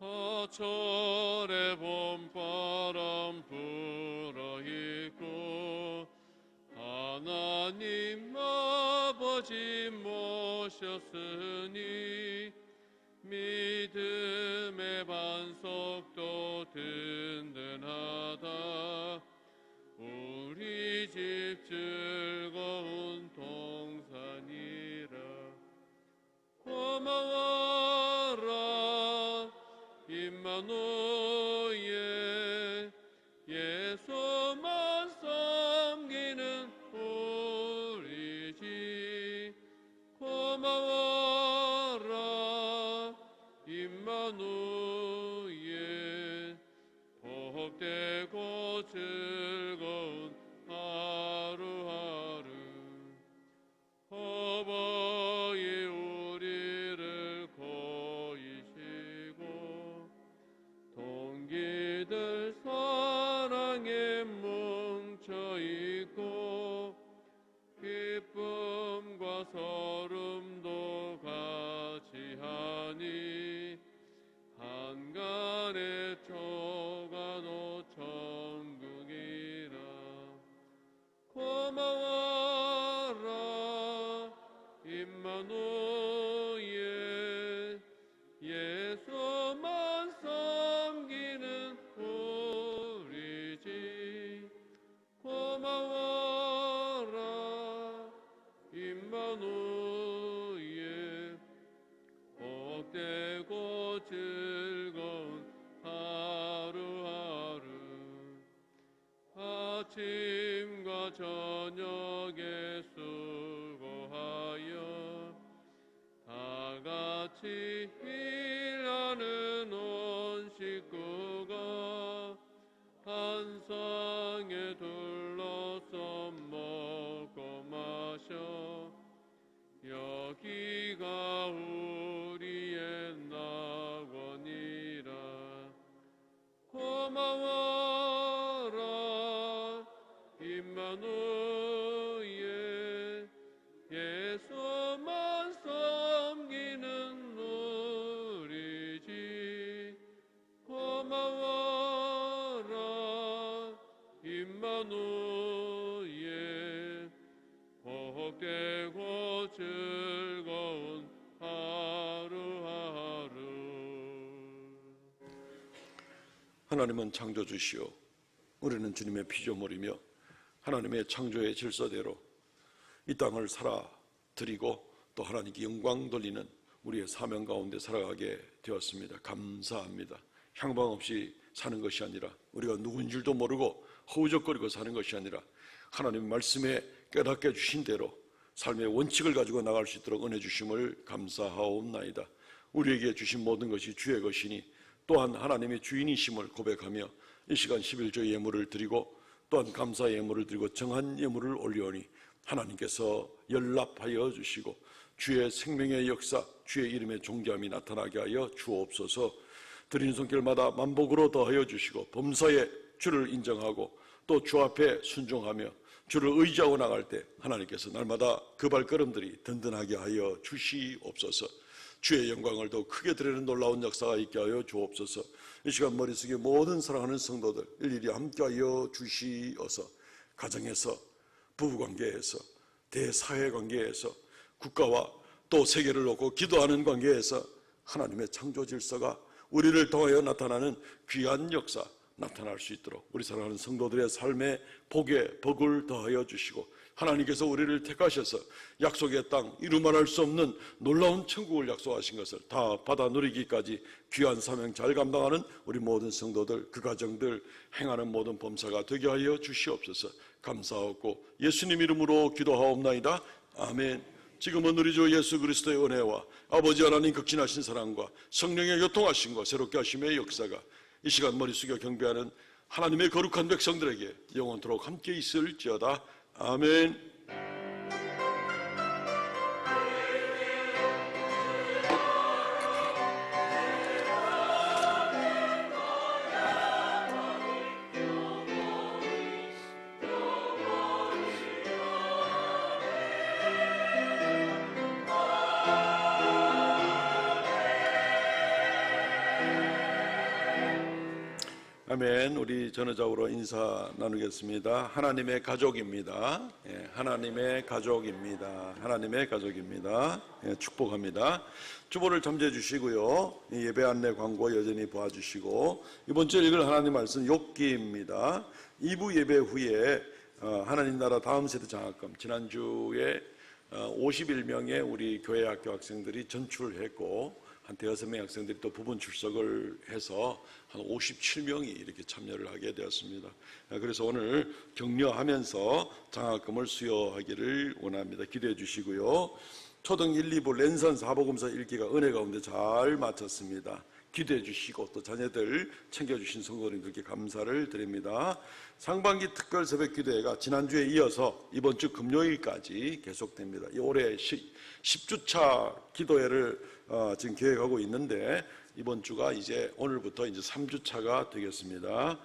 D: 서철의 봄바람 불어있고 하나님 아버지 모셨으니 믿음의 반석도 든든하다. 우리 집 즐거운 동산이라. 고마워라 임마누엘, 예수만 섬기는 우리 집. 고마워라 임마누엘, 복되고 즐거운 하루하루. 어버이 우리를 고이시고 동기들 사랑에 뭉쳐있고 기쁨과 서름도 같이 하니 한간의 초가도 천국이라. 고마워라 임마누엘, 예수만 섬기는 우리 집. 고마워라 임마누엘, 복되고 즐거운 하루하루. 아침과 저녁에 수고하여 산상에 둘러서 먹고 마셔 여기가 우리의 낙원이라. 고마워라 임마누엘 예수만 섬기는 우리지. 고마워라 임마누엘 복되고 즐거운 하루하루.
B: 하나님은 창조주시오. 우리는 주님의 피조물이며 하나님의 창조의 질서대로 이 땅을 살아드리고 또 하나님께 영광 돌리는 우리의 사명 가운데 살아가게 되었습니다. 감사합니다. 향방 없이 사는 것이 아니라 우리가 누군 줄도 모르고 허우적거리고 사는 것이 아니라 하나님 말씀에 깨닫게 주신 대로 삶의 원칙을 가지고 나갈 수 있도록 은혜 주심을 감사하옵나이다. 우리에게 주신 모든 것이 주의 것이니 또한 하나님의 주인이심을 고백하며 이 시간 11조 예물을 드리고 또한 감사 예물을 드리고 정한 예물을 올려오니 하나님께서 연락하여 주시고 주의 생명의 역사, 주의 이름의 존귀함이 나타나게 하여 주옵소서. 드리는 손길마다 만복으로 더하여 주시고 범사에 주를 인정하고 또 주 앞에 순종하며 주를 의지하고 나갈 때 하나님께서 날마다 그 발걸음들이 든든하게 하여 주시옵소서. 주의 영광을 더 크게 드리는 놀라운 역사가 있게 하여 주옵소서. 이 시간 머릿속에 모든 사랑하는 성도들 일일이 함께하여 주시어서 가정에서, 부부관계에서, 대사회관계에서, 국가와 또 세계를 놓고 기도하는 관계에서 하나님의 창조 질서가 우리를 통하여 나타나는 귀한 역사 나타날 수 있도록 우리 사랑하는 성도들의 삶에 복에 복을 더하여 주시고 하나님께서 우리를 택하셔서 약속의 땅, 이루말할 수 없는 놀라운 천국을 약속하신 것을 다 받아 누리기까지 귀한 사명 잘 감당하는 우리 모든 성도들, 그 가정들 행하는 모든 범사가 되게 하여 주시옵소서. 감사하고 예수님 이름으로 기도하옵나이다. 아멘. 지금은 우리 주 예수 그리스도의 은혜와 아버지 하나님 극진하신 사랑과 성령의 교통하심과 새롭게 하심의 역사가 이 시간 머리 숙여 경배하는 하나님의 거룩한 백성들에게 영원토록 함께 있을지어다. 아멘. 아멘. 우리 전회적으로 인사 나누겠습니다. 하나님의 가족입니다. 하나님의 가족입니다. 하나님의 가족입니다. 축복합니다. 주보를 잠재해 주시고요. 예배 안내 광고 여전히 봐주시고 이번 주에 읽을 하나님 말씀 욥기입니다. 2부 예배 후에 하나님 나라 다음 세대 장학금 지난주에 51명의 우리 교회 학교 학생들이 전출했고 한 대여섯 명의 학생들이 또 부분 출석을 해서 한 57명이 이렇게 참여를 하게 되었습니다. 그래서 오늘 격려하면서 장학금을 수여하기를 원합니다. 기대해 주시고요. 초등 1, 2부 랜선 사복음서 읽기가 은혜 가운데 잘 마쳤습니다. 기대해 주시고 또 자녀들 챙겨주신 성도님들께 감사를 드립니다. 상반기 특별 새벽 기도회가 지난주에 이어서 이번 주 금요일까지 계속됩니다. 올해 10주차 기도회를 지금 계획하고 있는데 이번 주가 이제 오늘부터 이제 3주차가 되겠습니다.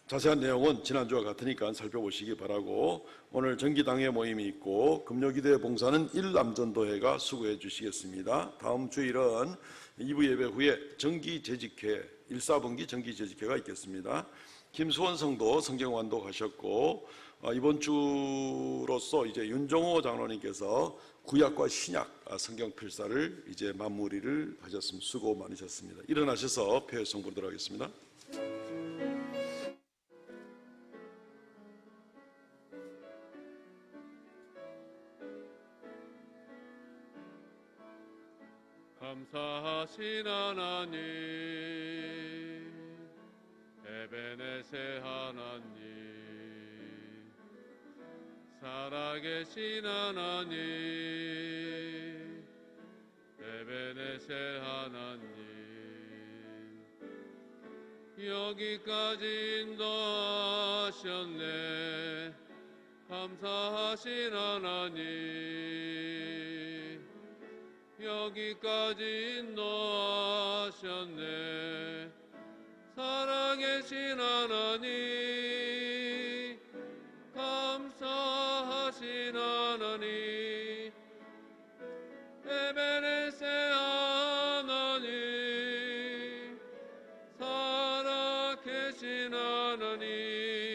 B: 자세한 내용은 지난주와 같으니까 살펴보시기 바라고 오늘 정기당회 모임이 있고 금요기도회 봉사는 일남전도회가 수고해 주시겠습니다. 다음 주일은 2부 예배 후에 정기재직회 1사분기 정기재직회가 있겠습니다. 김수원 성도 성경 완독하셨고 이번 주로서 이제 윤종호 장로님께서 구약과 신약 성경 필사를 이제 마무리를 하셨습니다. 수고 많으셨습니다. 일어나셔서 폐회 성불들 하겠습니다.
D: 감사하신 하나님 에베네세 하나님 살아계신 하나님 에베네세 하나님 여기까지 인도하셨네. 감사하신 하나님, 여기까지 인도하셨네. 살아계신 하나님, 감사하신 하나님, 에베네세 하나님, 살아계신 하나님,